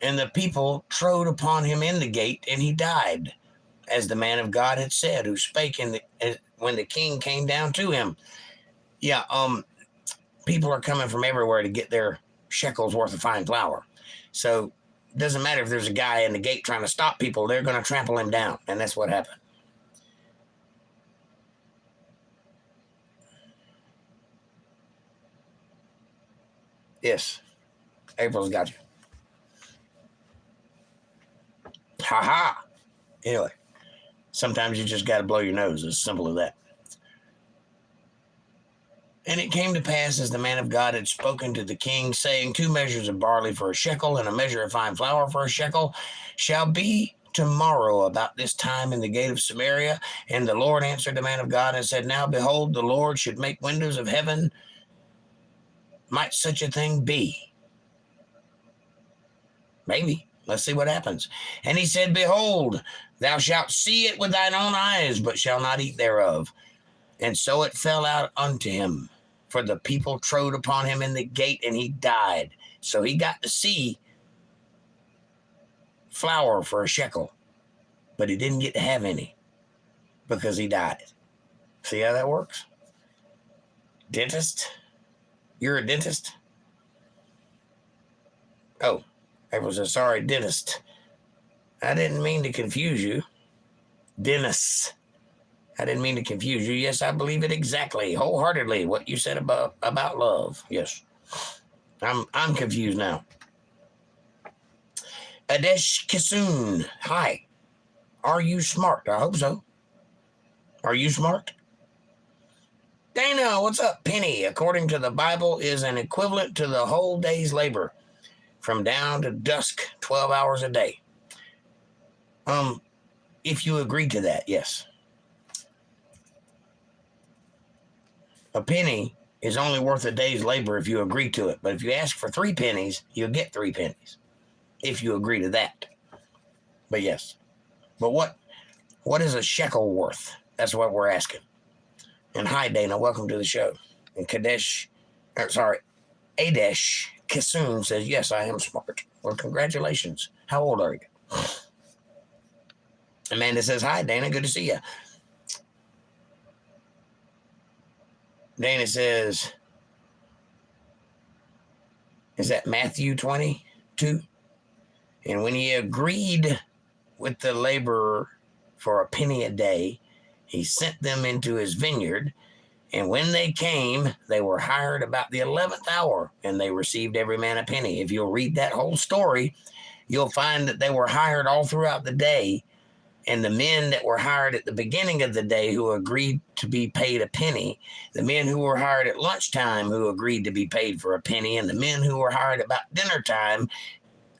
And the people trode upon him in the gate, and he died, as the man of God had said, who spake when the king came down to him. Yeah, people are coming from everywhere to get their shekels worth of fine flour. So it doesn't matter if there's a guy in the gate trying to stop people, they're going to trample him down. And that's what happened. Yes. April's got you. Ha ha. Anyway, sometimes you just got to blow your nose. It's simple as that. And it came to pass, as the man of God had spoken to the king, saying, 2 measures of barley for a shekel, and a measure of fine flour for a shekel, shall be tomorrow about this time in the gate of Samaria. And the Lord answered the man of God and said, Now behold, the Lord should make windows of heaven. Might such a thing be? Maybe. Let's see what happens. And he said, Behold, thou shalt see it with thine own eyes, but shall not eat thereof. And so it fell out unto him. For the people trode upon him in the gate, and he died. So he got to see flour for a shekel, but he didn't get to have any because he died. See how that works? Dentist? You're a dentist? Oh, April says, sorry, dentist. I didn't mean to confuse you. Dentist. I didn't mean to confuse you. Yes, I believe it exactly, wholeheartedly, what you said about love. Yes. I'm confused now. Adesh Kisoon. Hi. Are you smart? I hope so. Are you smart? Dana, what's up? Penny, according to the Bible, is an equivalent to the whole day's labor, from dawn to dusk, 12 hours a day. If you agree to that, yes. A penny is only worth a day's labor if you agree to it. But if you ask for 3 pennies, you'll get 3 pennies if you agree to that. But yes. But what is a shekel worth? That's what we're asking. And hi, Dana. Welcome to the show. And Adesh Kisoon says, yes, I am smart. Well, congratulations. How old are you? Amanda says, hi, Dana. Good to see you. Dana says, is that Matthew 22? And when he agreed with the laborer for a penny a day, he sent them into his vineyard. And when they came, they were hired about the 11th hour, and they received every man a penny. If you'll read that whole story, you'll find that they were hired all throughout the day. And the men that were hired at the beginning of the day who agreed to be paid a penny, the men who were hired at lunchtime who agreed to be paid for a penny, and the men who were hired about dinner time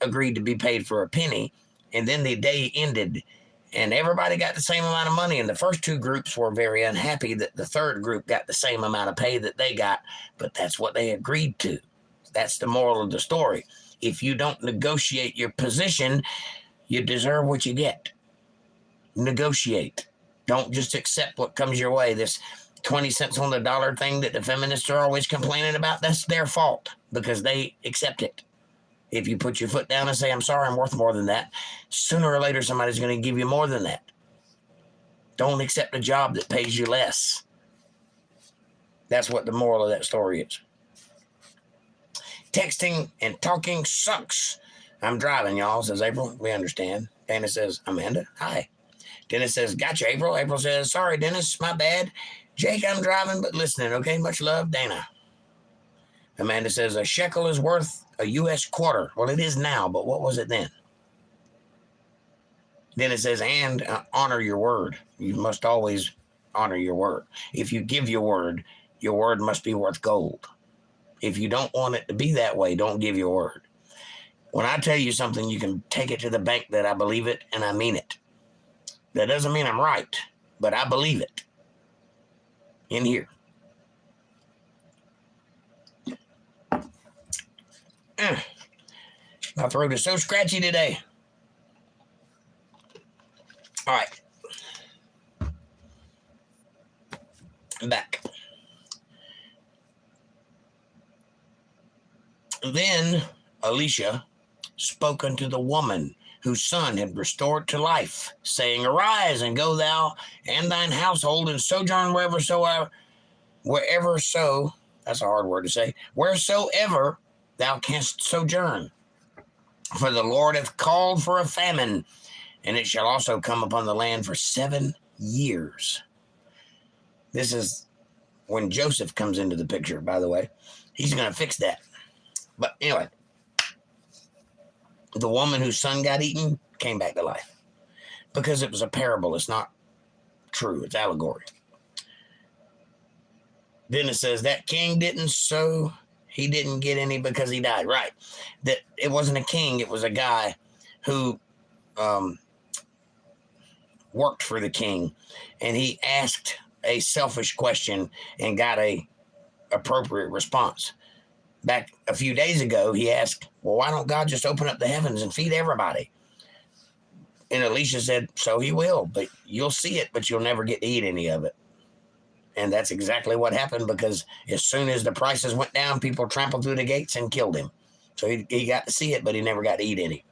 agreed to be paid for a penny. And then the day ended, and everybody got the same amount of money. And the first 2 groups were very unhappy that the third group got the same amount of pay that they got, but that's what they agreed to. That's the moral of the story. If you don't negotiate your position, you deserve what you get. Negotiate. Don't just accept what comes your way. This 20 cents on the dollar thing that the feminists are always complaining about, that's their fault because they accept it. If you put your foot down and say, I'm sorry, I'm worth more than that, sooner or later somebody's going to give you more than that. Don't accept a job that pays you less. That's what the moral of that story is. Texting and talking sucks. I'm driving, y'all, says April. We understand. Dana says, Amanda, hi. Dennis says, gotcha, April. April says, sorry, Dennis, my bad. Jake, I'm driving, but listening, okay? Much love, Dana. Amanda says, a shekel is worth a U.S. quarter. Well, it is now, but what was it then? Dennis says, and honor your word. You must always honor your word. If you give your word must be worth gold. If you don't want it to be that way, don't give your word. When I tell you something, you can take it to the bank that I believe it and I mean it. That doesn't mean I'm right, but I believe it. In here. My throat is so scratchy today. All right. I'm back. Then Elisha spoke unto the woman whose son had restored to life, saying, arise and go thou and thine household and sojourn wheresoever, that's a hard word to say, wheresoever thou canst sojourn. For the Lord hath called for a famine, and it shall also come upon the land for 7 years. This is when Joseph comes into the picture, by the way. He's going to fix that. But anyway, the woman whose son got eaten came back to life because it was a parable. It's not true. It's allegory. Then it says that king didn't sow. He didn't get any because he died. Right. That it wasn't a king. It was a guy who worked for the king, and he asked a selfish question and got a appropriate response. Back a few days ago, he asked, well, why don't God just open up the heavens and feed everybody? And Elisha said, so he will, but you'll see it, but you'll never get to eat any of it. And that's exactly what happened, because as soon as the prices went down, people trampled through the gates and killed him. So he got to see it, but he never got to eat any.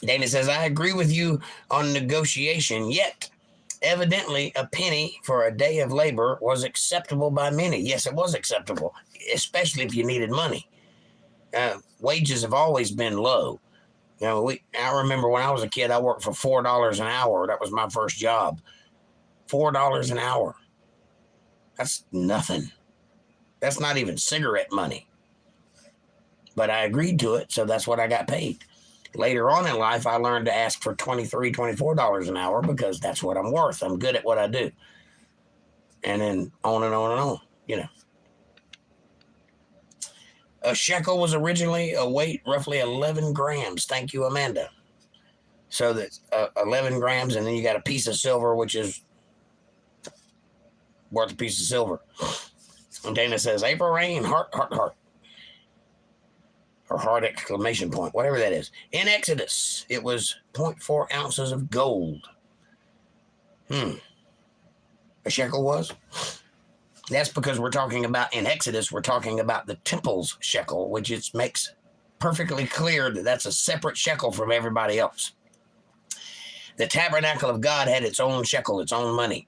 Dana says, I agree with you on negotiation, yet evidently a penny for a day of labor was acceptable by many. Yes, it was acceptable, especially if you needed money. Wages have always been low. You know, I remember when I was a kid, I worked for $4 an hour. That was my first job. $4 an hour. That's nothing. That's not even cigarette money. But I agreed to it, so that's what I got paid. Later on in life, I learned to ask for $23, $24 an hour because that's what I'm worth. I'm good at what I do. And then on and on and on, you know. A shekel was originally a weight roughly 11 grams. Thank you, Amanda. So that's 11 grams, and then you got a piece of silver, which is worth a piece of silver. And Dana says, April rain, heart, heart, heart. Or heart exclamation point, whatever that is. In Exodus, it was 0.4 ounces of gold. A shekel was? That's because we're talking about, in Exodus, we're talking about the temple's shekel, which it makes perfectly clear that that's a separate shekel from everybody else. The tabernacle of God had its own shekel, its own money.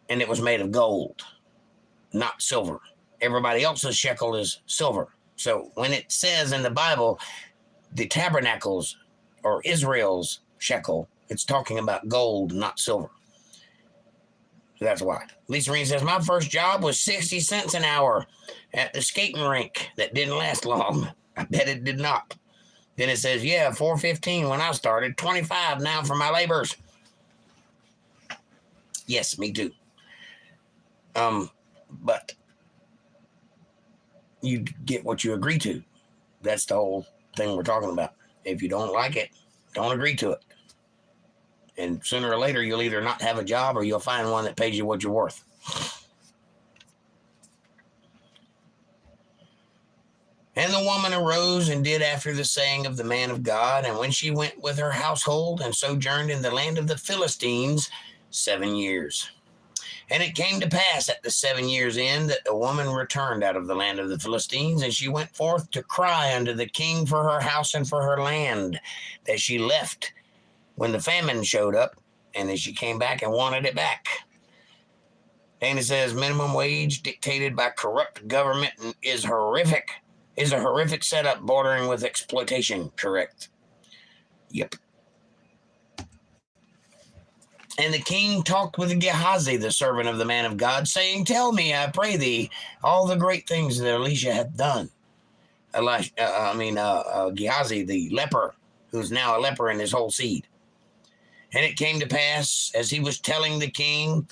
And it was made of gold, not silver. Everybody else's shekel is silver. So when it says in the Bible, the tabernacles or Israel's shekel, it's talking about gold, not silver. So that's why. Lisa Reen says, my first job was 60 cents an hour at the skating rink. That didn't last long. I bet it did not. Then it says, yeah, $4.15 when I started, $25 now for my labors. Yes, me too. But you get what you agree to. That's the whole thing we're talking about. If you don't like it, don't agree to it. And sooner or later, you'll either not have a job or you'll find one that pays you what you're worth. And the woman arose and did after the saying of the man of God. And when she went with her household and sojourned in the land of the Philistines 7 years. And it came to pass at the 7 years' end that the woman returned out of the land of the Philistines, and she went forth to cry unto the king for her house and for her land that she left when the famine showed up, and then she came back and wanted it back. Dana says minimum wage dictated by corrupt government is a horrific setup bordering with exploitation. Correct. Yep. And the king talked with Gehazi, the servant of the man of God, saying, tell me, I pray thee, all the great things that Elisha hath done. Gehazi, the leper, who's now a leper in his whole seed. And it came to pass, as he was telling the king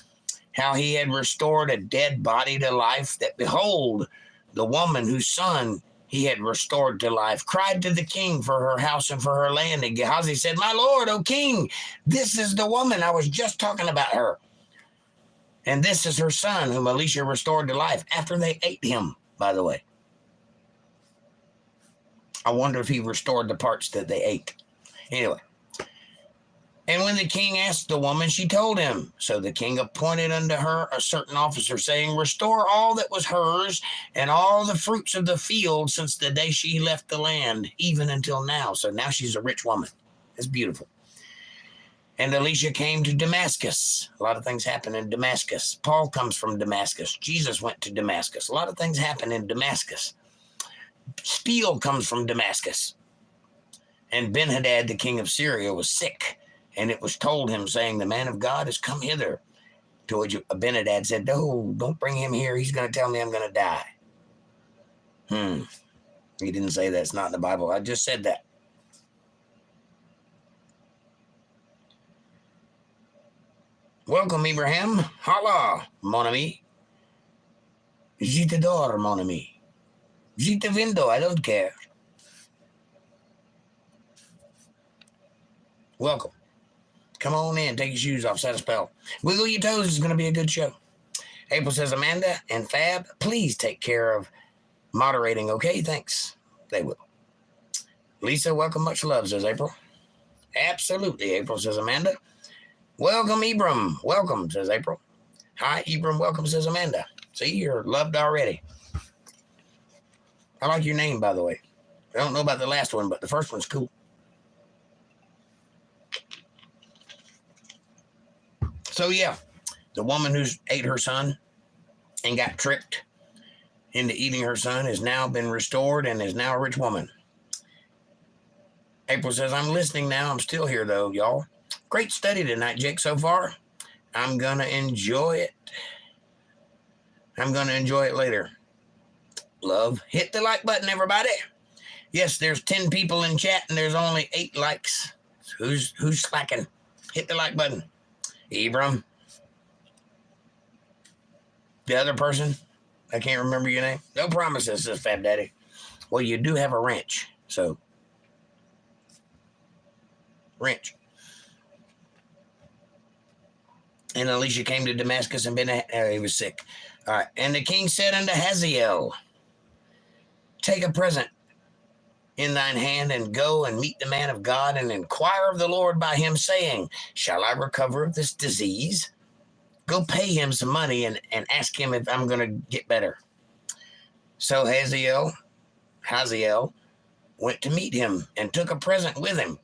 how he had restored a dead body to life, that behold, the woman whose son he had restored to life cried to the king for her house and for her land. And Gehazi said, my lord, O king, this is the woman. I was just talking about her. And this is her son whom Elisha restored to life after they ate him, by the way. I wonder if he restored the parts that they ate. Anyway. And when the king asked the woman, she told him. So the king appointed unto her a certain officer, saying, restore all that was hers and all the fruits of the field since the day she left the land, even until now. So now she's a rich woman. It's beautiful. And Elisha came to Damascus. A lot of things happen in Damascus. Paul comes from Damascus. Jesus went to Damascus. A lot of things happen in Damascus. Steel comes from Damascus. And Ben-Hadad, the king of Syria, was sick. And it was told him, saying, the man of God has come hither. To which Ben-Hadad said, no, don't bring him here. He's going to tell me I'm going to die. He didn't say that's not in the Bible. I just said that. Welcome, Ibrahim. Holla, mon ami. Je t'adore, mon ami. Je te window, I don't care. Welcome. Come on in, take your shoes off, set a spell. Wiggle your toes, it's going to be a good show. April says, Amanda and Fab, please take care of moderating, okay? Thanks. They will. Lisa, welcome, much love, says April. Absolutely, April, says Amanda. Welcome, Ibram. Welcome, says April. Hi, Ibram. Welcome, says Amanda. See, you're loved already. I like your name, by the way. I don't know about the last one, but the first one's cool. So, yeah, the woman who ate her son and got tricked into eating her son has now been restored and is now a rich woman. April says, I'm listening now. I'm still here, though, y'all. Great study tonight, Jake, so far. I'm going to enjoy it. I'm going to enjoy it later. Love. Hit the like button, everybody. Yes, there's 10 people in chat, and there's only 8 likes. Who's slacking? Hit the like button. Ibram. The other person, I can't remember your name. No promises, says Fab Daddy. Well, you do have a wrench, so. Wrench. And Elisha came to Damascus and he was sick. All right. And the king said unto Hazael, take a present in thine hand and go and meet the man of God and inquire of the Lord by him, saying, shall I recover of this disease? Go pay him some money and ask him if I'm going to get better. So Hazael went to meet him and took a present with him,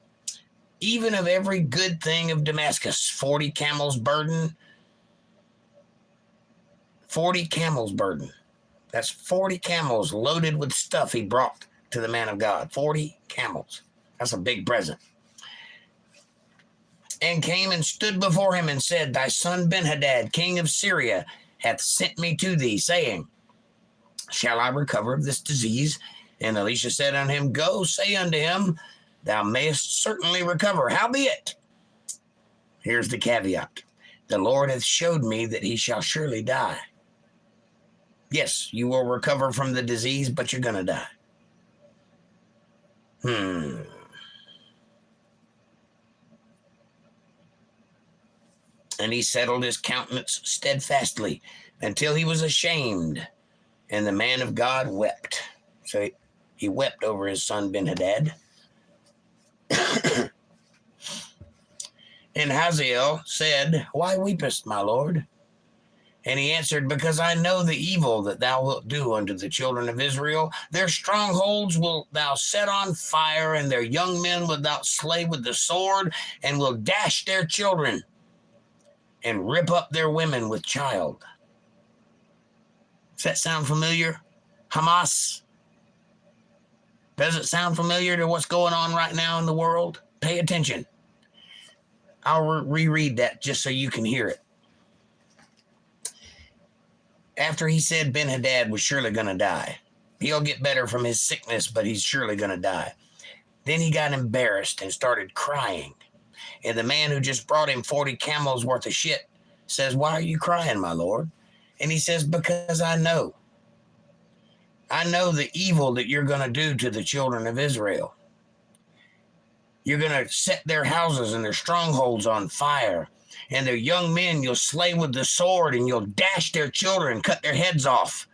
even of every good thing of Damascus, 40 camels burden. 40 camels burden. That's 40 camels loaded with stuff he brought to the man of God. 40 camels. That's a big present. And came and stood before him and said, thy son Benhadad, king of Syria, hath sent me to thee, saying, shall I recover of this disease? And Elisha said unto him, go, say unto him, thou mayest certainly recover. Howbeit, here's the caveat, the Lord hath showed me that he shall surely die. Yes, you will recover from the disease, but you're going to die. And he settled his countenance steadfastly until he was ashamed. And the man of God wept. So he wept over his son Benhadad. And Hazael said, why weepest, my lord? And he answered, because I know the evil that thou wilt do unto the children of Israel. Their strongholds wilt thou set on fire, and their young men wilt thou slay with the sword, and will dash their children, and rip up their women with child. Does that sound familiar? Hamas? Does it sound familiar to what's going on right now in the world? Pay attention. I'll reread that just so you can hear it. After he said Benhadad was surely going to die. He'll get better from his sickness, but he's surely going to die. Then he got embarrassed and started crying. And the man who just brought him 40 camels worth of shit says, why are you crying, my lord? And he says, because I know the evil that you're going to do to the children of Israel. You're going to set their houses and their strongholds on fire, and their young men you'll slay with the sword, and you'll dash their children, cut their heads off,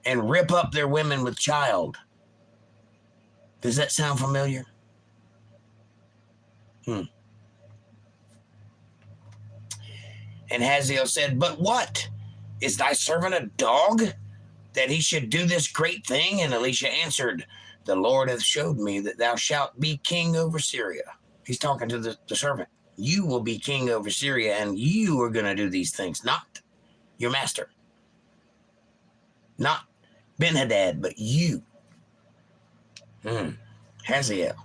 and rip up their women with child. Does that sound familiar? And Hazael said, but what? Is thy servant a dog, that he should do this great thing? And Elisha answered, the Lord hath showed me that thou shalt be king over Syria. He's talking to the servant. You will be king over Syria, and you are going to do these things, not your master. Not Benhadad, but you. Hazael.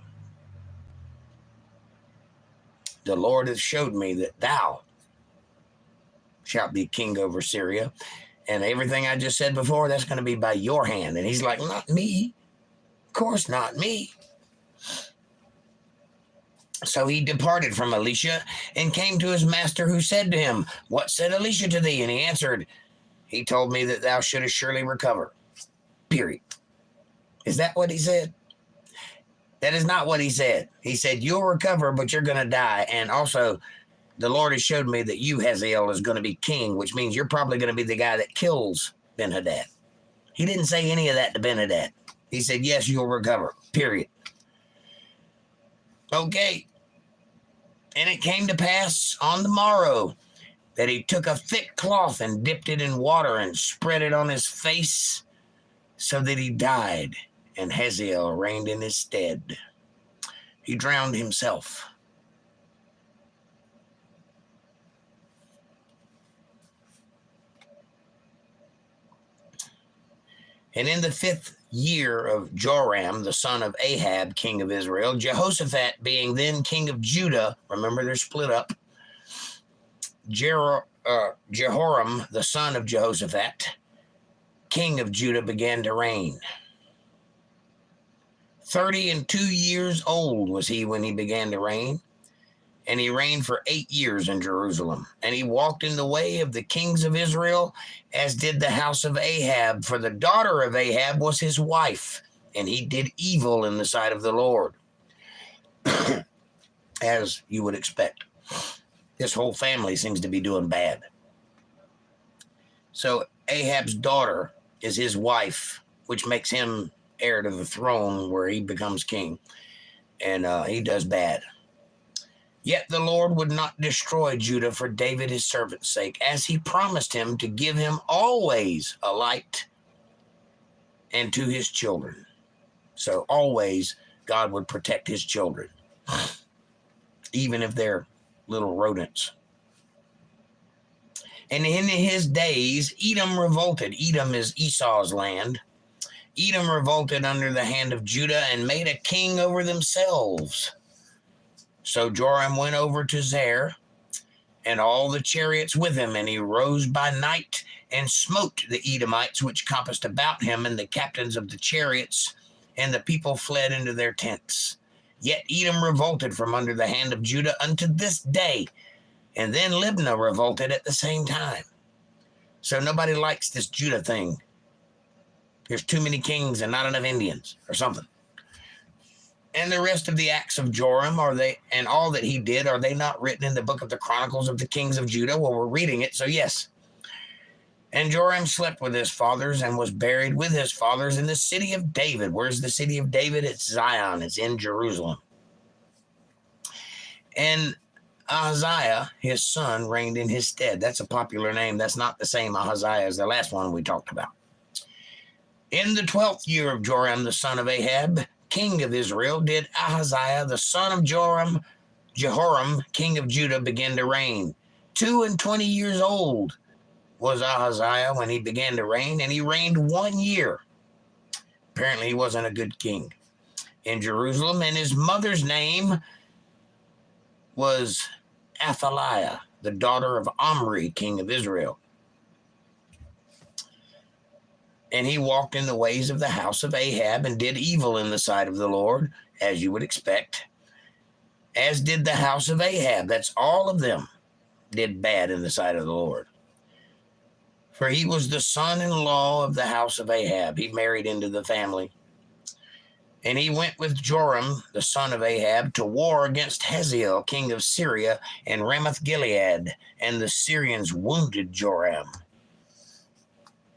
The Lord hath showed me that thou shalt be king over Syria. And everything I just said before, that's going to be by your hand. And he's like, not me. Of course not me. So he departed from Elisha and came to his master, who said to him, What said Elisha to thee? And he answered, He told me that thou shouldest surely recover. Period. Is that what he said? That is not what he said. He said, You'll recover, but you're going to die. And also, the Lord has showed me that you, Hazael, is going to be king, which means you're probably going to be the guy that kills Ben-Hadad. He didn't say any of that to Ben-Hadad. He said, Yes, you'll recover. Period. Okay. And it came to pass on the morrow that he took a thick cloth and dipped it in water and spread it on his face, so that he died, and Hazael reigned in his stead. He drowned himself. And in the 5th year of Joram, the son of Ahab, king of Israel, Jehoshaphat being then king of Judah, remember they're split up, Jehoram, the son of Jehoshaphat, king of Judah, began to reign. 32 years old was he when he began to reign, and he reigned for 8 years in Jerusalem. And he walked in the way of the kings of Israel, as did the house of Ahab, for the daughter of Ahab was his wife, and he did evil in the sight of the Lord, as you would expect. This whole family seems to be doing bad. So Ahab's daughter is his wife, which makes him heir to the throne where he becomes king, and he does bad. Yet the Lord would not destroy Judah for David his servant's sake, as he promised him to give him always a light and to his children. So always God would protect his children, even if they're little rodents. And in his days, Edom revolted. Edom is Esau's land. Edom revolted under the hand of Judah and made a king over themselves. So Joram went over to Zair, and all the chariots with him, and he rose by night and smote the Edomites which compassed about him, and the captains of the chariots, and the people fled into their tents. Yet Edom revolted from under the hand of Judah unto this day, and then Libnah revolted at the same time. So nobody likes this Judah thing. There's too many kings and not enough Indians or something. And the rest of the acts of Joram, and all that he did, are they not written in the book of the Chronicles of the kings of Judah? Well, we're reading it, so yes. And Joram slept with his fathers and was buried with his fathers in the city of David. Where's the city of David? It's Zion. It's in Jerusalem. And Ahaziah, his son, reigned in his stead. That's a popular name. That's not the same Ahaziah as the last one we talked about. In the 12th year of Joram, the son of Ahab, king of Israel, did Ahaziah, the son of Jehoram, king of Judah, begin to reign. 22 years old was Ahaziah when he began to reign, and he reigned 1 year. Apparently he wasn't a good king in Jerusalem, and his mother's name was Athaliah, the daughter of Omri, king of Israel. And he walked in the ways of the house of Ahab and did evil in the sight of the Lord, as you would expect, as did the house of Ahab. That's all of them did bad in the sight of the Lord. For he was the son-in-law of the house of Ahab. He married into the family. And he went with Joram, the son of Ahab, to war against Hazael, king of Syria, and Ramoth-Gilead. And the Syrians wounded Joram.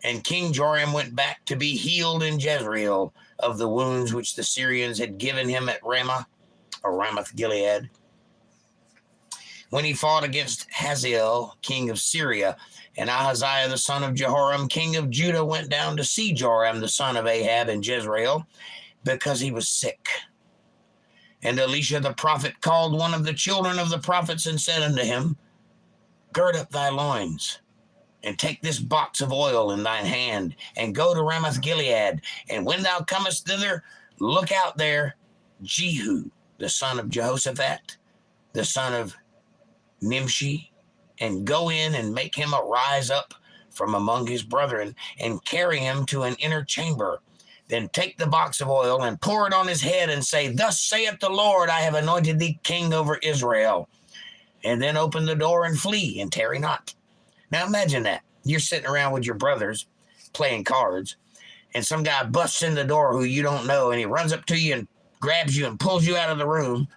And King Joram went back to be healed in Jezreel of the wounds which the Syrians had given him at Ramah, or Ramoth-Gilead, when he fought against Hazael, king of Syria. And Ahaziah, the son of Jehoram, king of Judah, went down to see Joram, the son of Ahab, in Jezreel, because he was sick. And Elisha the prophet called one of the children of the prophets and said unto him, Gird up thy loins, and take this box of oil in thine hand, and go to Ramoth-Gilead. And when thou comest thither, look out there Jehu, the son of Jehoshaphat, the son of Nimshi, and go in and make him arise up from among his brethren, and carry him to an inner chamber. Then take the box of oil and pour it on his head and say, Thus saith the Lord, I have anointed thee king over Israel. And then open the door and flee and tarry not. Now imagine that. You're sitting around with your brothers playing cards, and some guy busts in the door who you don't know, and he runs up to you and grabs you and pulls you out of the room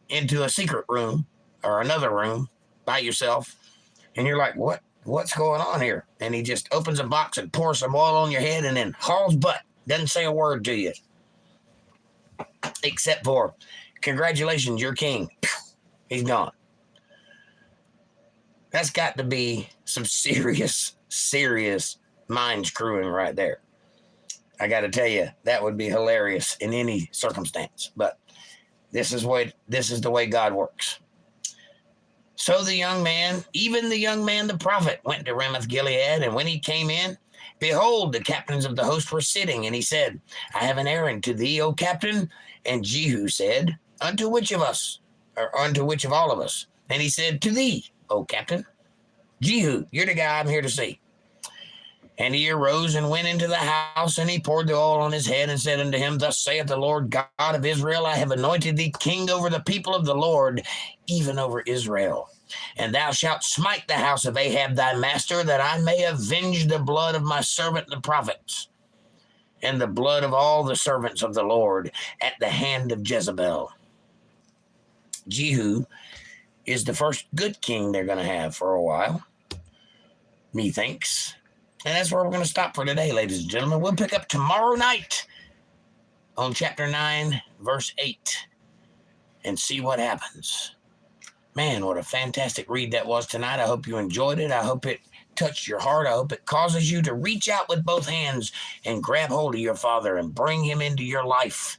into a secret room or another room by yourself. And you're like, what's going on here? And he just opens a box and pours some oil on your head and then hauls butt. Doesn't say a word to you. Except for, congratulations, you're king. He's gone. That's got to be some serious mind screwing right there. I got to tell you, that would be hilarious in any circumstance. But this is the way God works. So the young man, even the young man, the prophet, went to Ramoth Gilead, and when he came in, behold, the captains of the host were sitting, and he said, I have an errand to thee, O captain. And Jehu said, Unto which of us, or unto which of all of us? And he said, To thee, O captain. Jehu, you're the guy I'm here to see. And he arose and went into the house, and he poured the oil on his head and said unto him, Thus saith the Lord God of Israel, I have anointed thee king over the people of the Lord, even over Israel. And thou shalt smite the house of Ahab thy master, that I may avenge the blood of my servant the prophets, and the blood of all the servants of the Lord at the hand of Jezebel. Jehu is the first good king they're going to have for a while, methinks. And that's where we're going to stop for today, ladies and gentlemen. We'll pick up tomorrow night on chapter 9, verse 8, and see what happens. Man, what a fantastic read that was tonight. I hope you enjoyed it. I hope it touched your heart. I hope it causes you to reach out with both hands and grab hold of your Father and bring him into your life.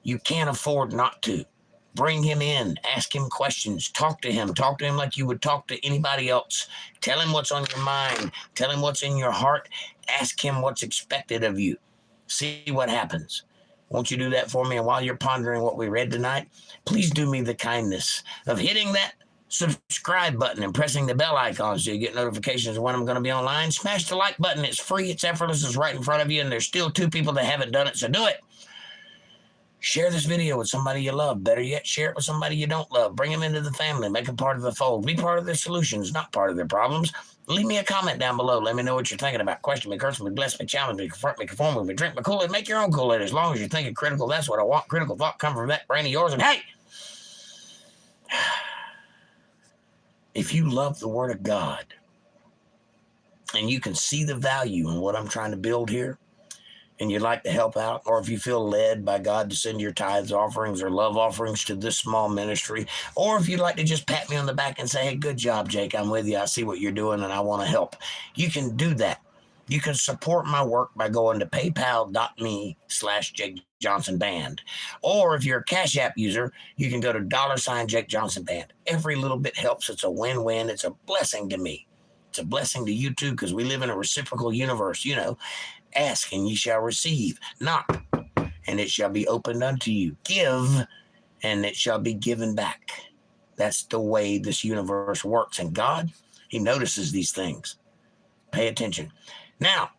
You can't afford not to. Bring him in, ask him questions, talk to him like you would talk to anybody else. Tell him what's on your mind, tell him what's in your heart, ask him what's expected of you. See what happens. Won't you do that for me? And while you're pondering what we read tonight, please do me the kindness of hitting that subscribe button and pressing the bell icon so you get notifications of when I'm going to be online. Smash the like button. It's free, it's effortless, it's right in front of you, and there's still 2 people that haven't done it, so do it. Share this video with somebody you love. Better yet, share it with somebody you don't love. Bring them into the family. Make them part of the fold. Be part of their solutions, not part of their problems. Leave me a comment down below. Let me know what you're thinking about. Question me, curse me, bless me, challenge me, confront me, conform me, drink me, Kool-Aid. Make your own Kool-Aid. As long as you're thinking critical, that's what I want. Critical thought come from that brain of yours. And hey, if you love the Word of God and you can see the value in what I'm trying to build here, and you'd like to help out, or if you feel led by God to send your tithes, offerings, or love offerings to this small ministry, or if you'd like to just pat me on the back and say, hey, good job, Jake, I'm with you, I see what you're doing, and I want to help, you can do that. You can support my work by going to paypal.me/Jake Johnson Band. Or if you're a Cash App user, you can go to $Jake Johnson Band. Every little bit helps. It's a win-win. It's a blessing to me. It's a blessing to you too, because we live in a reciprocal universe, you know. Ask and ye shall receive. Knock and it shall be opened unto you. Give and it shall be given back. That's the way this universe works. And God, he notices these things. Pay attention. Now,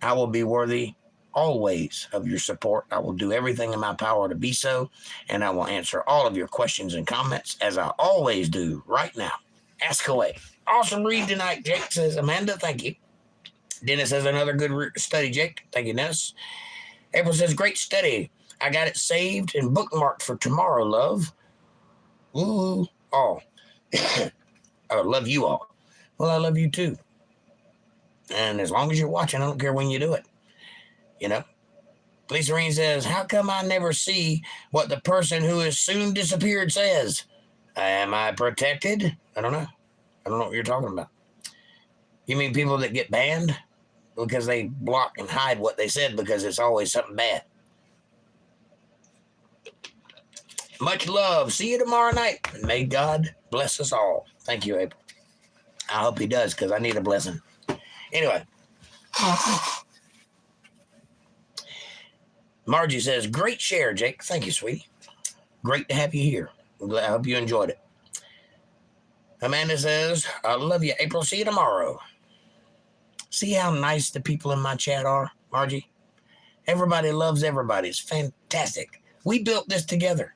I will be worthy always of your support. I will do everything in my power to be so. And I will answer all of your questions and comments as I always do right now. Ask away. Awesome read tonight, Jake says. Amanda, thank you. Dennis says, another good study, Jake. Thank you, Dennis. April says, great study. I got it saved and bookmarked for tomorrow, love. Ooh, all. I love you all. Well, I love you too. And as long as you're watching, I don't care when you do it. You know? Lisa Reen says, how come I never see what the person who has soon disappeared says? Am I protected? I don't know. I don't know what you're talking about. You mean people that get banned? Because they block and hide what they said because it's always something bad. Much love. See you tomorrow night. And may God bless us all. Thank you, April. I hope he does because I need a blessing. Anyway. Margie says, great share, Jake. Thank you, sweetie. Great to have you here. I hope you enjoyed it. Amanda says, I love you, April. See you tomorrow. See how nice the people in my chat are, Margie? Everybody loves everybody. It's fantastic. We built this together.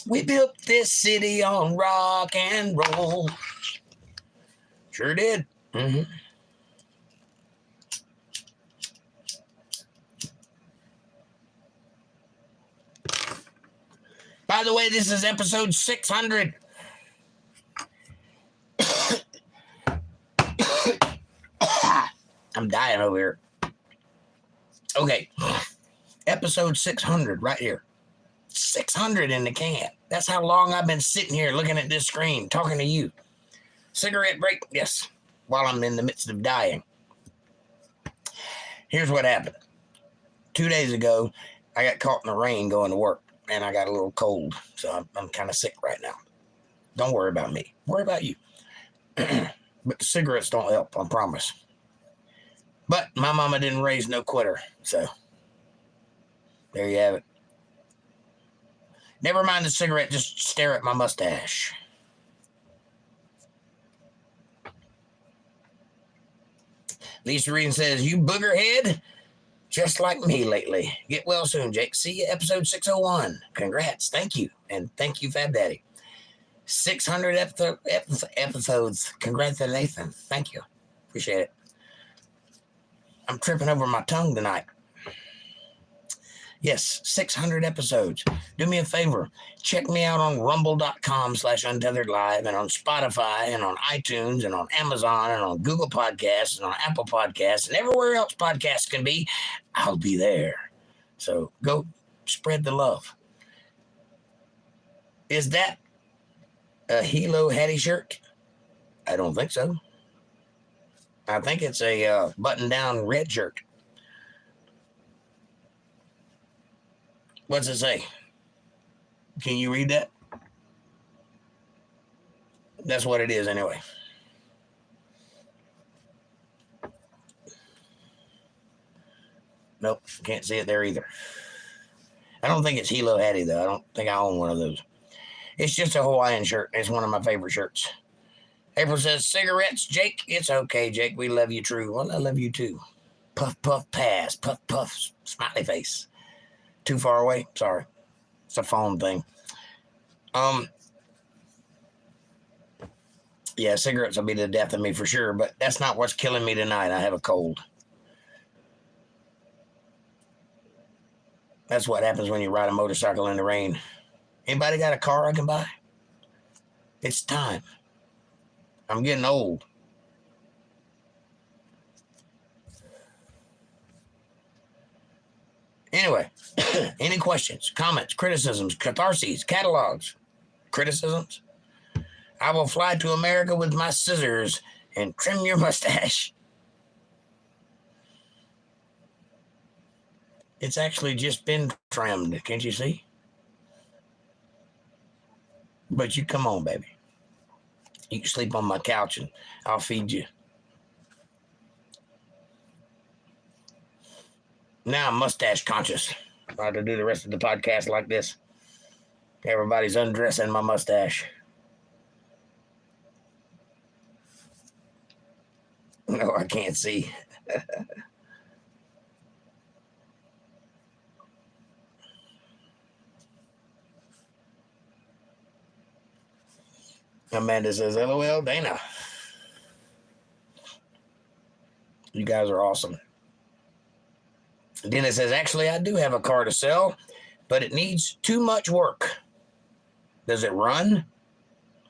We built this city on rock and roll. Sure did. Mm-hmm. By the way, this is episode 600. I'm dying over here. Okay. Episode 600 right here. 600 in the can. That's how long I've been sitting here looking at this screen, talking to you. Cigarette break? Yes. While I'm in the midst of dying. Here's what happened. 2 days ago, I got caught in the rain going to work, and I got a little cold, so I'm kind of sick right now. Don't worry about me. Worry about you. But the cigarettes don't help, I promise. But my mama didn't raise no quitter, so there you have it. Never mind the cigarette, just stare at my mustache. Lisa Reed says, you booger head, just like me lately. Get well soon, Jake. See you episode 601. Congrats. Thank you. And thank you, Fab Daddy. 600 episodes. Congrats to Nathan. Thank you. Appreciate it. I'm tripping over my tongue tonight. Yes, 600 episodes. Do me a favor. Check me out on rumble.com/UntetheredLive and on Spotify and on iTunes and on Amazon and on Google Podcasts and on Apple Podcasts and everywhere else podcasts can be. I'll be there. So go spread the love. Is that a Hilo Hattie shirt? I don't think so. I think it's a button-down red shirt. What's it say? Can you read that? That's what it is anyway. Nope, can't see it there either. I don't think it's Hilo Hattie, though. I don't think I own one of those. It's just a Hawaiian shirt. It's one of my favorite shirts. April says, cigarettes, Jake. It's okay, Jake. We love you true. Well, I love you too. Puff, puff, pass. Puff, puff, smiley face. Too far away? Sorry. It's a phone thing. Yeah, cigarettes will be the death of me for sure, but that's not what's killing me tonight. I have a cold. That's what happens when you ride a motorcycle in the rain. Anybody got a car I can buy? It's time. I'm getting old. Anyway, any questions, comments, criticisms, catharses, catalogs, criticisms? I will fly to America with my scissors and trim your mustache. It's actually just been trimmed. Can't you see? But you come on, baby. You can sleep on my couch and I'll feed you. Now I'm mustache conscious. I have to do the rest of the podcast like this. Everybody's undressing my mustache. No, I can't see. Amanda says, LOL, Dana. You guys are awesome. Dana says, actually, I do have a car to sell, but it needs too much work. Does it run?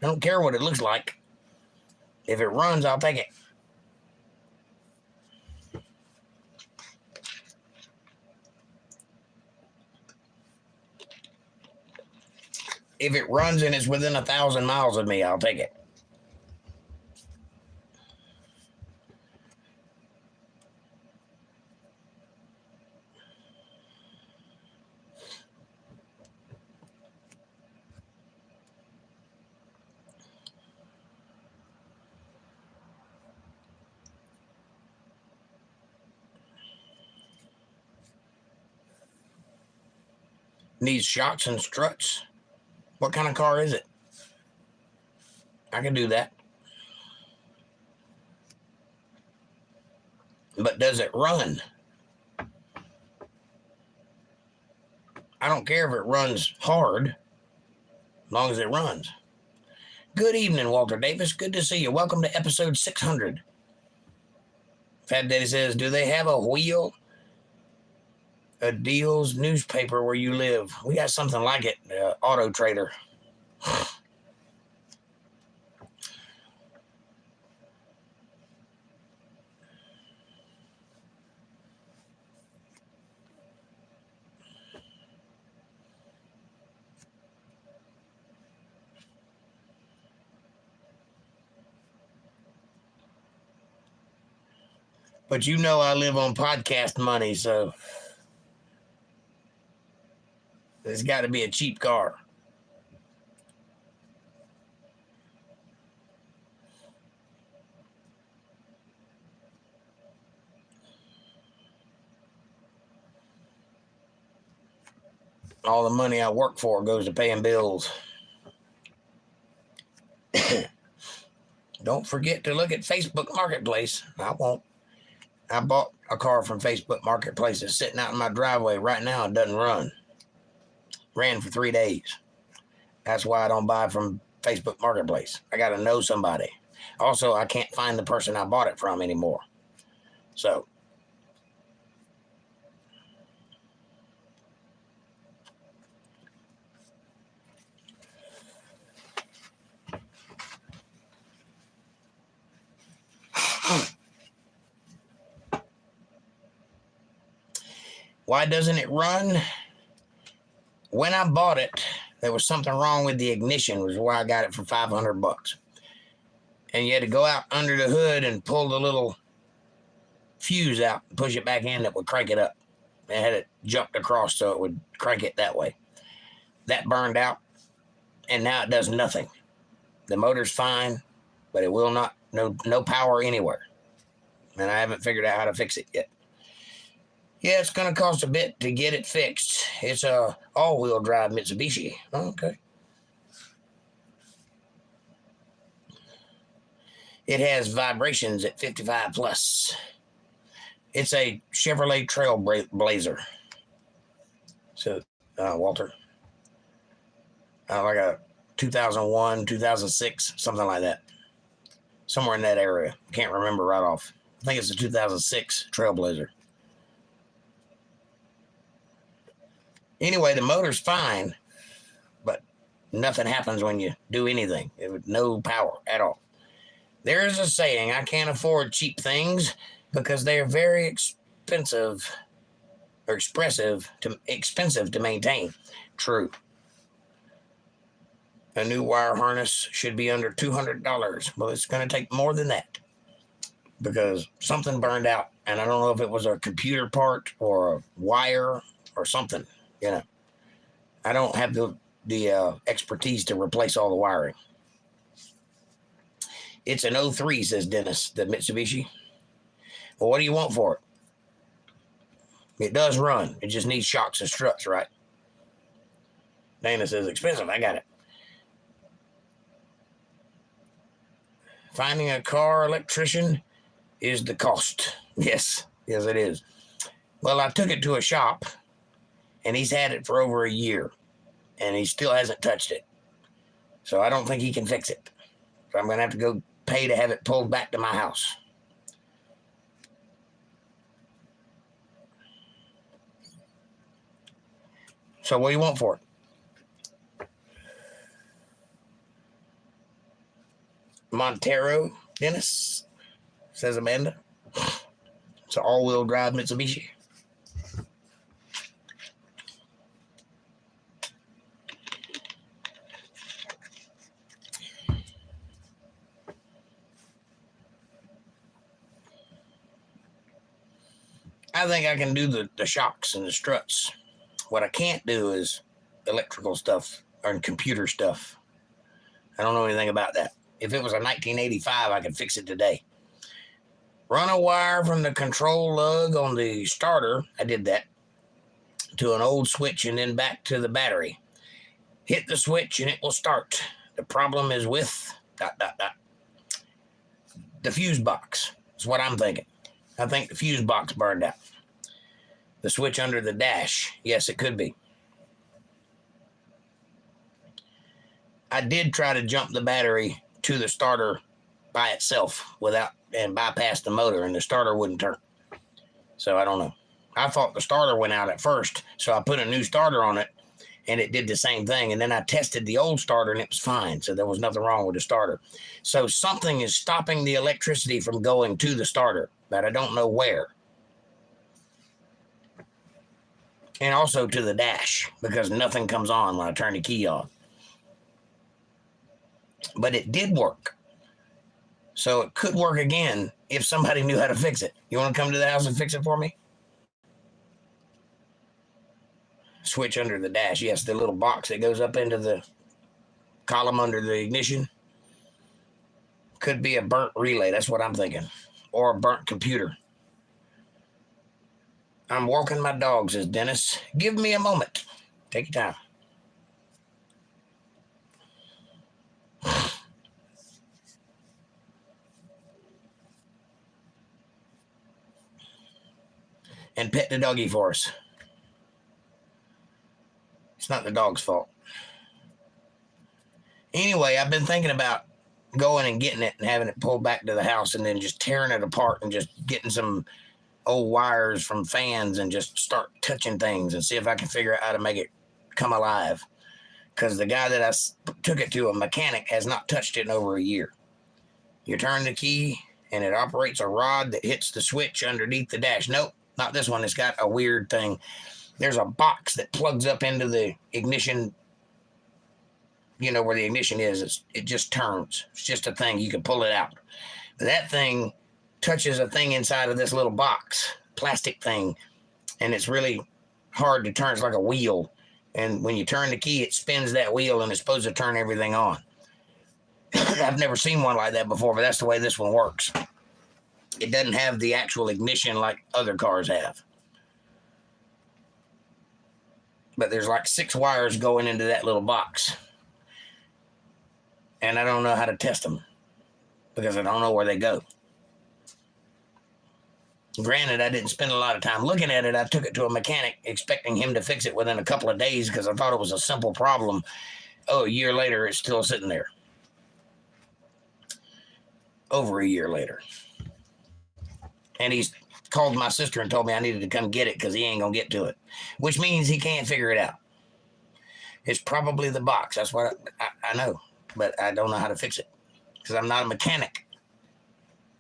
I don't care what it looks like. If it runs, I'll take it. If it runs and it's within 1,000 miles of me, I'll take it. Needs shocks and struts. What kind of car is it? I can do that. But does it run? I don't care if it runs hard, as long as it runs. Good evening, Walter Davis. Good to see you. Welcome to episode 600. Fat Daddy says, do they have a wheel? A Deals newspaper where you live? We got something like it, Auto Trader. But you know I live on podcast money, so it's got to be a cheap car. All the money I work for goes to paying bills. Don't forget to look at Facebook Marketplace. I won't. I bought a car from Facebook Marketplace. It's sitting out in my driveway right now. It doesn't run. Ran for 3 days. That's why I don't buy from Facebook Marketplace. I got to know somebody. Also, I can't find the person I bought it from anymore. So, why doesn't it run? When I bought it, there was something wrong with the ignition, which is why I got it for $500. And you had to go out under the hood and pull the little fuse out and push it back in that would crank it up. It had it jumped across so it would crank it that way. That burned out, and now it does nothing. The motor's fine, but it will not, no power anywhere. And I haven't figured out how to fix it yet. Yeah, it's going to cost a bit to get it fixed. It's a all-wheel drive Mitsubishi. Okay. It has vibrations at 55 plus. It's a Chevrolet Trailblazer. So, Walter. Like a 2001, 2006, something like that. Somewhere in that area. Can't remember right off. I think it's a 2006 Trailblazer. Anyway, the motor's fine, but nothing happens when you do anything. It with no power at all. There is a saying, I can't afford cheap things because they are very expensive to maintain. True. A new wire harness should be under $200. Well, it's going to take more than that because something burned out, and I don't know if it was a computer part or a wire or something. You know, I don't have the expertise to replace all the wiring. It's an 03, says Dennis, the Mitsubishi. Well, what do you want for it? It does run. It just needs shocks and struts, right? Dana says expensive. I got it. Finding a car electrician is the cost. Yes, it is. Well, I took it to a shop. And he's had it for over a year, and he still hasn't touched it. So I don't think he can fix it. So I'm going to have to go pay to have it pulled back to my house. So what do you want for it? Montero, Dennis, says Amanda. It's an all-wheel drive Mitsubishi. I think I can do the shocks and the struts. What I can't do is electrical stuff or computer stuff. I don't know anything about that. If it was a 1985, I could fix it today. Run a wire from the control lug on the starter. I did that. To an old switch and then back to the battery. Hit the switch and it will start. The problem is with ... the fuse box. That's what I'm thinking. I think the fuse box burned out. The switch under the dash. Yes, it could be. I did try to jump the battery to the starter by itself and bypass the motor, and the starter wouldn't turn. So I don't know. I thought the starter went out at first, so I put a new starter on it, and it did the same thing. And then I tested the old starter, and it was fine. So there was nothing wrong with the starter. So something is stopping the electricity from going to the starter, but I don't know where. And also to the dash, because nothing comes on when I turn the key on. But it did work. So it could work again if somebody knew how to fix it. You want to come to the house and fix it for me? Switch under the dash. Yes, the little box that goes up into the column under the ignition. Could be a burnt relay. That's what I'm thinking. Or a burnt computer. I'm walking my dogs, says Dennis. Give me a moment. Take your time. And pet the doggy for us. It's not the dog's fault. Anyway, I've been thinking about going and getting it and having it pulled back to the house and then just tearing it apart and just getting some old wires from fans and just start touching things and see if I can figure out how to make it come alive. Because the guy that I took it to, a mechanic, has not touched it in over a year. You turn the key and it operates a rod that hits the switch underneath the dash. Nope, not this one. It's got a weird thing. There's a box that plugs up into the ignition. You know where the ignition is. It just turns. It's just a thing. You can pull it out. But that thing touches a thing inside of this little box, plastic thing, and it's really hard to turn. It's like a wheel. And when you turn the key, it spins that wheel and it's supposed to turn everything on. I've never seen one like that before, but that's the way this one works. It doesn't have the actual ignition like other cars have. But there's like 6 wires going into that little box. And I don't know how to test them because I don't know where they go. Granted, I didn't spend a lot of time looking at it. I took it to a mechanic expecting him to fix it within a couple of days because I thought it was a simple problem. Oh, a year later, it's still sitting there. Over a year later. And he's called my sister and told me I needed to come get it because he ain't going to get to it, which means he can't figure it out. It's probably the box. That's what I know, but I don't know how to fix it because I'm not a mechanic.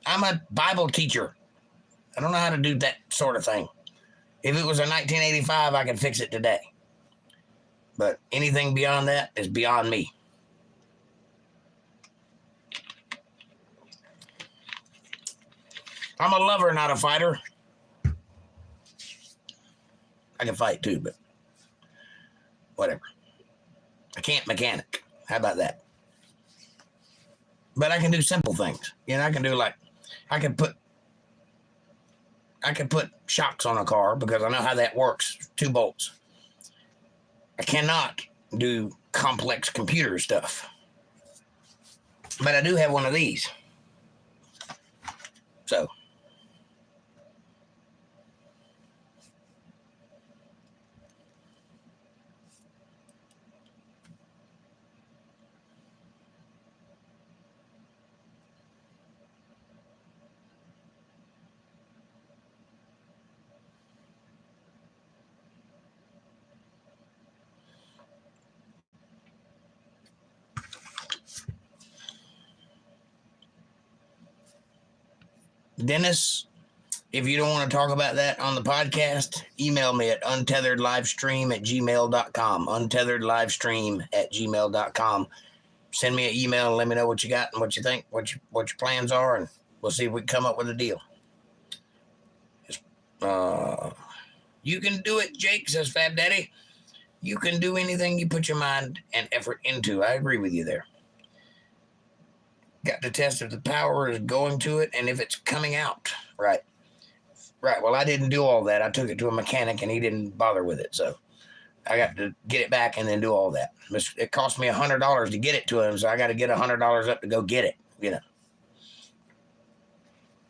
I'm a Bible teacher. I don't know how to do that sort of thing. If it was a 1985, I could fix it today. But anything beyond that is beyond me. I'm a lover, not a fighter. I can fight too, but whatever. I can't mechanic. How about that? But I can do simple things. You know, I can do like, I can put shocks on a car because I know how that works. 2 bolts. I cannot do complex computer stuff. But I do have one of these. So. Dennis, if you don't want to talk about that on the podcast, email me at untetheredlivestream@gmail.com. Untetheredlivestream@gmail.com. Send me an email and let me know what you got and what you think, what your plans are, and we'll see if we can come up with a deal. You can do it, Jake, says Fab Daddy. You can do anything you put your mind and effort into. I agree with you there. Got to test if the power is going to it and if it's coming out. Right. Well, I didn't do all that. I took it to a mechanic and he didn't bother with it. So I got to get it back and then do all that. It cost me $100 to get it to him. So I got to get $100 up to go get it, you know.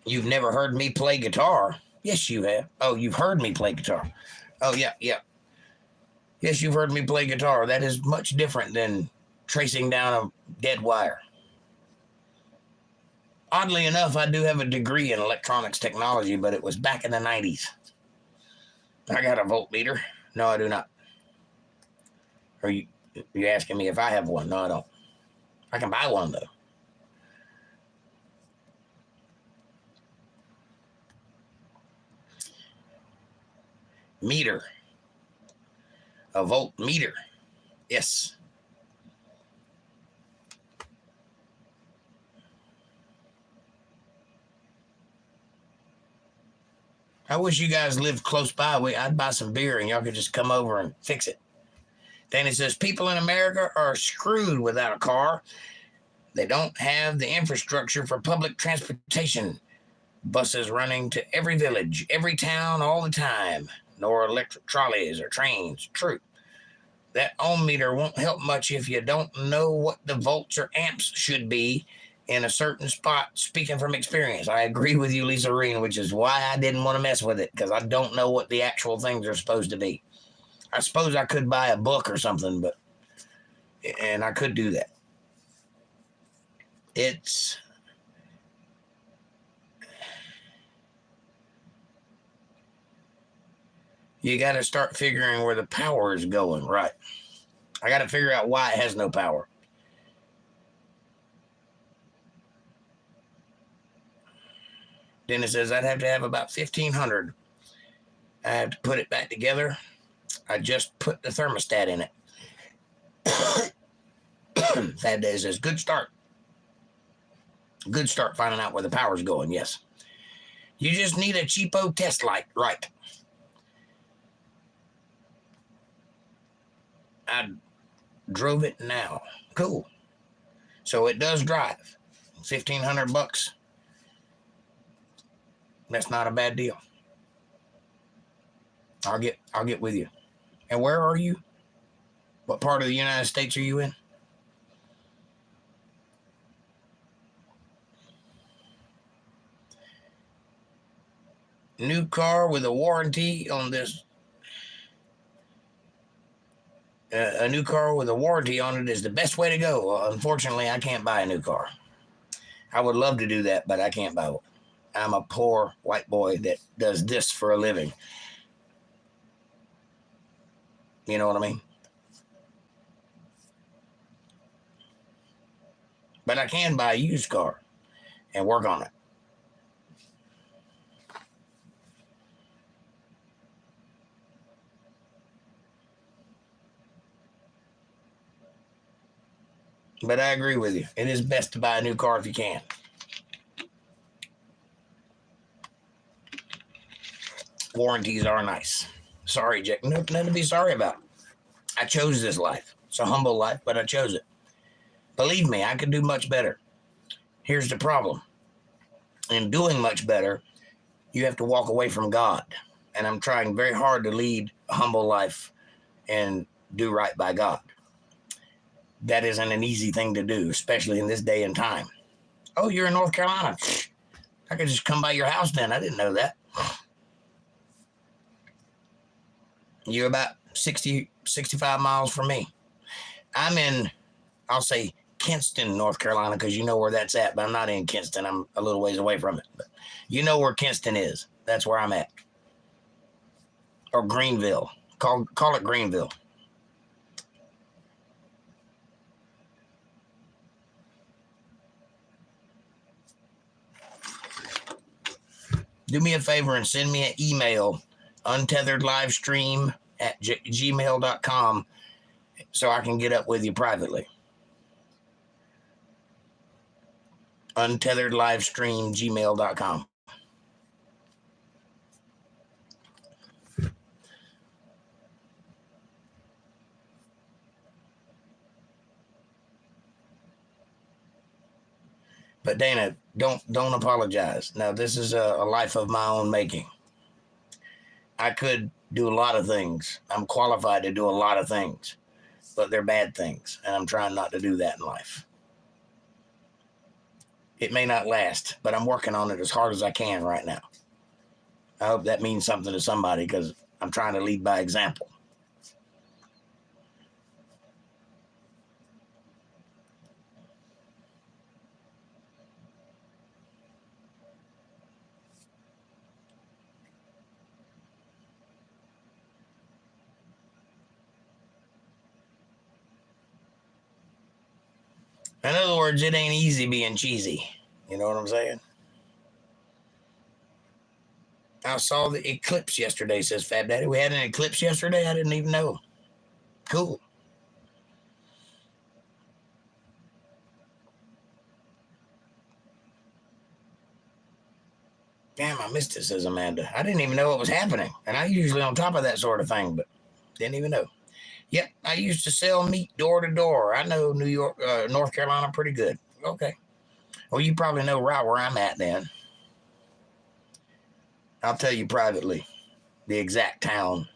You've never heard me play guitar. Yes, you have. Oh, you've heard me play guitar. Oh, yeah, yeah. Yes, you've heard me play guitar. That is much different than tracing down a dead wire. Oddly enough, I do have a degree in electronics technology, but it was back in the 90s. I got a voltmeter. No, I do not. Are you asking me if I have one? No, I don't. I can buy one, though. Meter. A voltmeter. Yes. I wish you guys lived close by. I'd buy some beer and y'all could just come over and fix it. Danny says, people in America are screwed without a car. They don't have the infrastructure for public transportation. Buses running to every village, every town, all the time. Nor electric trolleys or trains. True. That ohm meter won't help much if you don't know what the volts or amps should be in a certain spot. Speaking from experience, I agree with you, Lisa Reen, which is why I didn't want to mess with it, because I don't know what the actual things are supposed to be. I suppose I could buy a book or something, and I could do that. You got to start figuring where the power is going, right? I got to figure out why it has no power. Dennis says, I'd have to have about 1,500. I have to put it back together. I just put the thermostat in it. Thad Day says, good start. Good start finding out where the power's going, yes. You just need a cheapo test light, right? I drove it now. Cool. So it does drive. $1,500. That's not a bad deal. I'll get with you. And where are you? What part of the United States are you in? New car with a warranty on this. A new car with a warranty on it is the best way to go. Well, unfortunately, I can't buy a new car. I would love to do that, but I can't buy one. I'm a poor white boy that does this for a living. You know what I mean? But I can buy a used car and work on it. But I agree with you. It is best to buy a new car if you can. Warranties are nice. Sorry, Jack. Nothing to be sorry about. I chose this life. It's a humble life, but I chose it. Believe me, I could do much better. Here's the problem. In doing much better, you have to walk away from God. And I'm trying very hard to lead a humble life and do right by God. That isn't an easy thing to do, especially in this day and time. Oh, you're in North Carolina. I could just come by your house then. I didn't know that. You're about 60, 65 miles from me. I'm in, I'll say, Kinston, North Carolina, because you know where that's at, but I'm not in Kinston. I'm a little ways away from it. But you know where Kinston is. That's where I'm at. Or Greenville. Call it Greenville. Do me a favor and send me an email, UntetheredLivestream@gmail.com, so I can get up with you privately. UntetheredLivestream@gmail.com. But Dana, don't apologize. Now, this is a life of my own making. I could do a lot of things. I'm qualified to do a lot of things, but they're bad things, and I'm trying not to do that in life. It may not last, but I'm working on it as hard as I can right now. I hope that means something to somebody because I'm trying to lead by example. In other words, it ain't easy being cheesy. You know what I'm saying? I saw the eclipse yesterday, says Fab Daddy. We had an eclipse yesterday? I didn't even know. Cool. Damn, I missed it, says Amanda. I didn't even know it was happening. And I usually on top of that sort of thing, but didn't even know. Yep, I used to sell meat door to door. I know New York, North Carolina pretty good. Okay. Well, you probably know right where I'm at then. I'll tell you privately the exact town.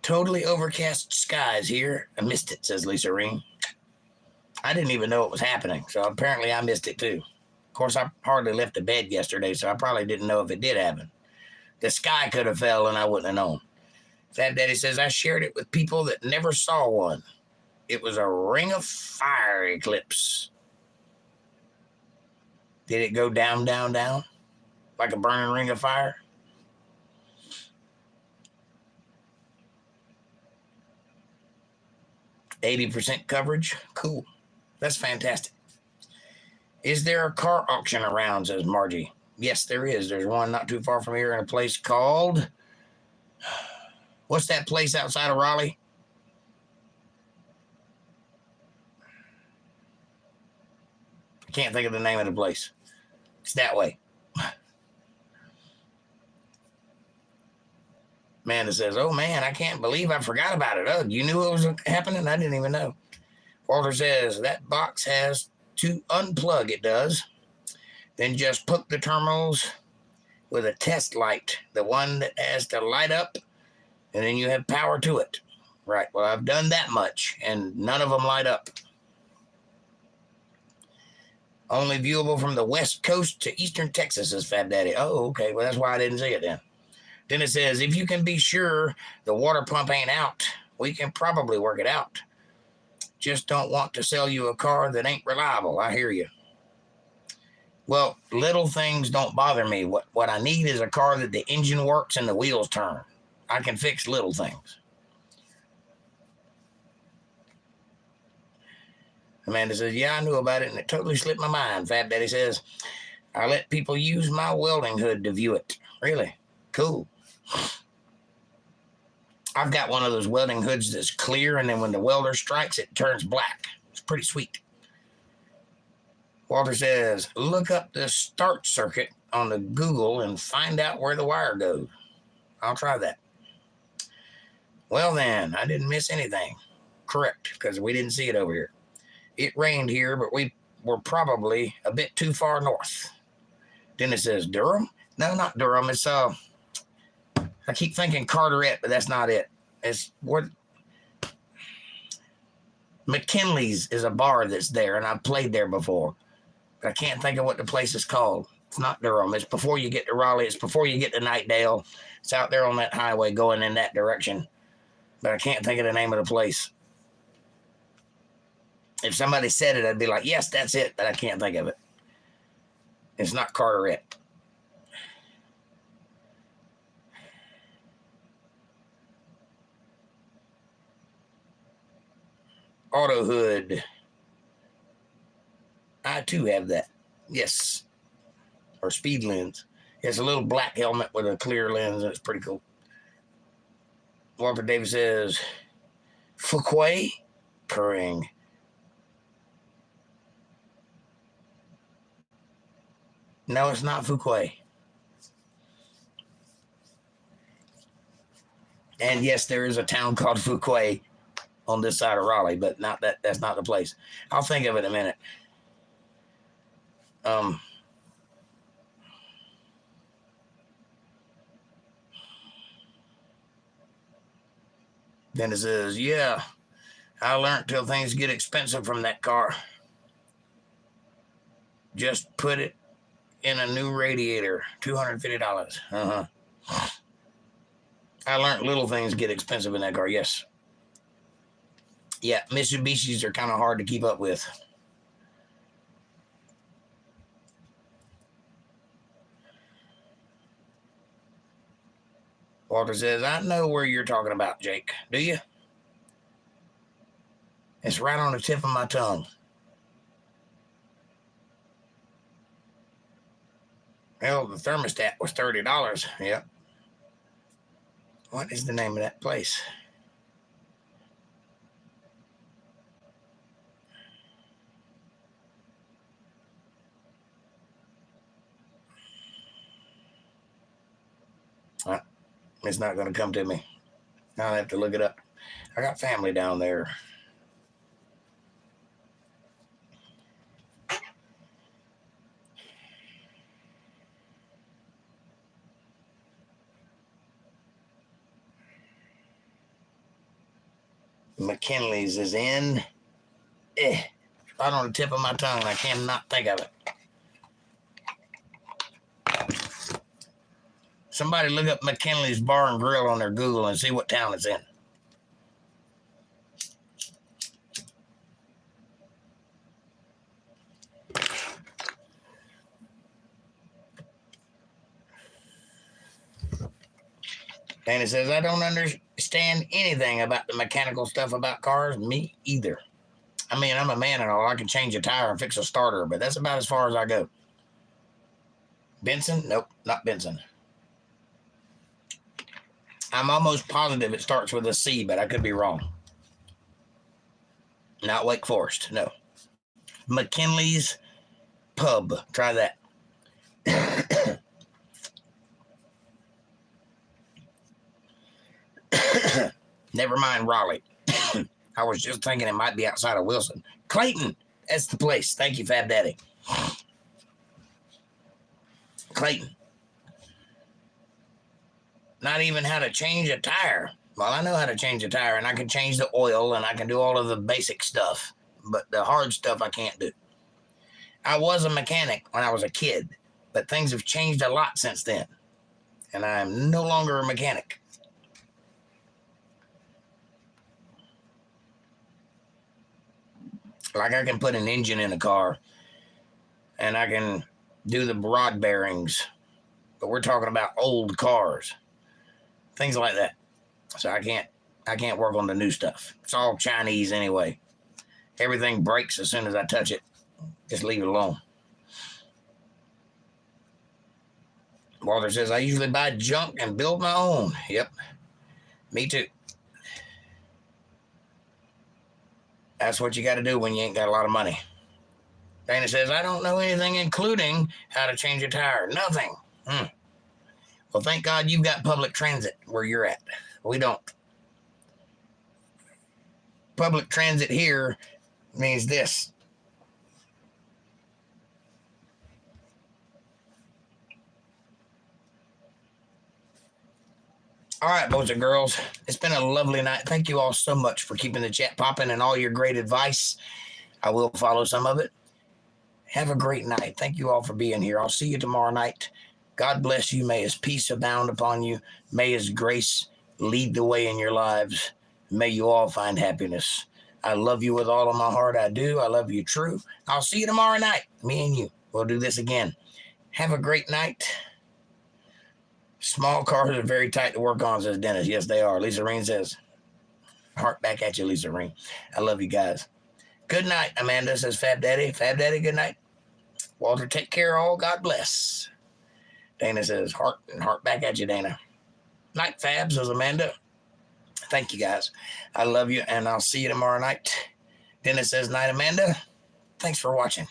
Totally overcast skies here. I missed it, says Lisa Ring. I didn't even know it was happening, so apparently I missed it too. Of course, I hardly left the bed yesterday, so I probably didn't know if it did happen. The sky could have fell and I wouldn't have known. Fat Daddy says, I shared it with people that never saw one. It was a ring of fire eclipse. Did it go down, down, down? Like a burning ring of fire? %, coverage? Cool. That's fantastic. Is there a car auction around, says Margie. Yes, there is. There's one not too far from here in a place called... What's that place outside of Raleigh? I can't think of the name of the place. It's that way. Amanda says, oh man, I can't believe I forgot about it. Oh, you knew it was happening? I didn't even know. Walter says, that box has to unplug, it does. Then just put the terminals with a test light, the one that has to light up, and then you have power to it. Right, well, I've done that much, and none of them light up. Only viewable from the west coast to eastern Texas, says Fab Daddy. Oh, okay, well, that's why I didn't see it then. Then it says, if you can be sure the water pump ain't out, we can probably work it out. Just don't want to sell you a car that ain't reliable. I hear you. Well, little things don't bother me. What I need is a car that the engine works and the wheels turn. I can fix little things. Amanda says, yeah, I knew about it and it totally slipped my mind. Fab Daddy says, I let people use my welding hood to view it. Really? Cool. I've got one of those welding hoods that's clear, and then when the welder strikes, it turns black. It's pretty sweet. Walter says, look up the start circuit on the Google and find out where the wire goes. I'll try that. Well then, I didn't miss anything. Correct, because we didn't see it over here. It rained here, but we were probably a bit too far north. Then it says Durham? No, not Durham. It's I keep thinking Carteret, but that's not it. It's what McKinley's is a bar that's there, and I've played there before. But I can't think of what the place is called. It's not Durham. It's before you get to Raleigh. It's before you get to Nightdale. It's out there on that highway going in that direction. But I can't think of the name of the place. If somebody said it, I'd be like, yes, that's it, but I can't think of it. It's not Carteret. Auto hood. I too have that. Yes. Or speed lens. It's a little black helmet with a clear lens, and it's pretty cool. Walter Davis says, Fuquay purring. No, it's not Fuquay. And yes, there is a town called Fuquay on this side of Raleigh, but not that. That's not the place. I'll think of it in a minute. Dennis says, yeah, I learned till things get expensive from that car. Just put it in a new radiator, $250. I learned little things get expensive in that car, yes. Yeah, Mitsubishis are kind of hard to keep up with. Walter says, I know where you're talking about, Jake. Do you? It's right on the tip of my tongue. Well, the thermostat was $30. Yep. What is the name of that place? It's not going to come to me. I'll have to look it up. I got family down there. McKinley's is in. Right on the tip of my tongue. I cannot think of it. Somebody look up McKinley's Bar and Grill on their Google and see what town it's in. Danny says, I don't understand anything about the mechanical stuff about cars. Me either. I mean, I'm a man and all. I can change a tire and fix a starter, but that's about as far as I go. Benson? Nope, not Benson. I'm almost positive it starts with a C, but I could be wrong. Not Wake Forest, no. McKinley's Pub. Try that. Never mind Raleigh. I was just thinking it might be outside of Wilson. Clayton, that's the place. Thank you, Fab Daddy. Clayton. Not even how to change a tire. Well, I know how to change a tire, and I can change the oil, and I can do all of the basic stuff, but the hard stuff I can't do. I was a mechanic when I was a kid, but things have changed a lot since then, and I'm no longer a mechanic. Like I can put an engine in a car, and I can do the rod bearings, but we're talking about old cars. Things like that. So I can't work on the new stuff. It's all Chinese anyway. Everything breaks as soon as I touch it. Just leave it alone. Walter says, I usually buy junk and build my own. Yep. Me too. That's what you got to do when you ain't got a lot of money. Dana says, I don't know anything, including how to change a tire. Nothing. Well, thank God you've got public transit where you're at. We don't. Public transit here means this. All right, boys and girls, it's been a lovely night. Thank you all so much for keeping the chat popping and all your great advice. I will follow some of it. Have a great night. Thank you all for being here. I'll see you tomorrow night. God bless you. May his peace abound upon you. May his grace lead the way in your lives. May you all find happiness. I love you with all of my heart. I do. I love you true. I'll see you tomorrow night. Me and you. We'll do this again. Have a great night. Small cars are very tight to work on, says Dennis. Yes, they are. Lisa Reen says, heart back at you, Lisa Reen. I love you guys. Good night, Amanda, says Fab Daddy. Fab Daddy, good night. Walter, take care all. God bless. Dana says, heart back at you, Dana. Night, Fab, says Amanda. Thank you, guys. I love you, and I'll see you tomorrow night. Dennis says, night, Amanda. Thanks for watching.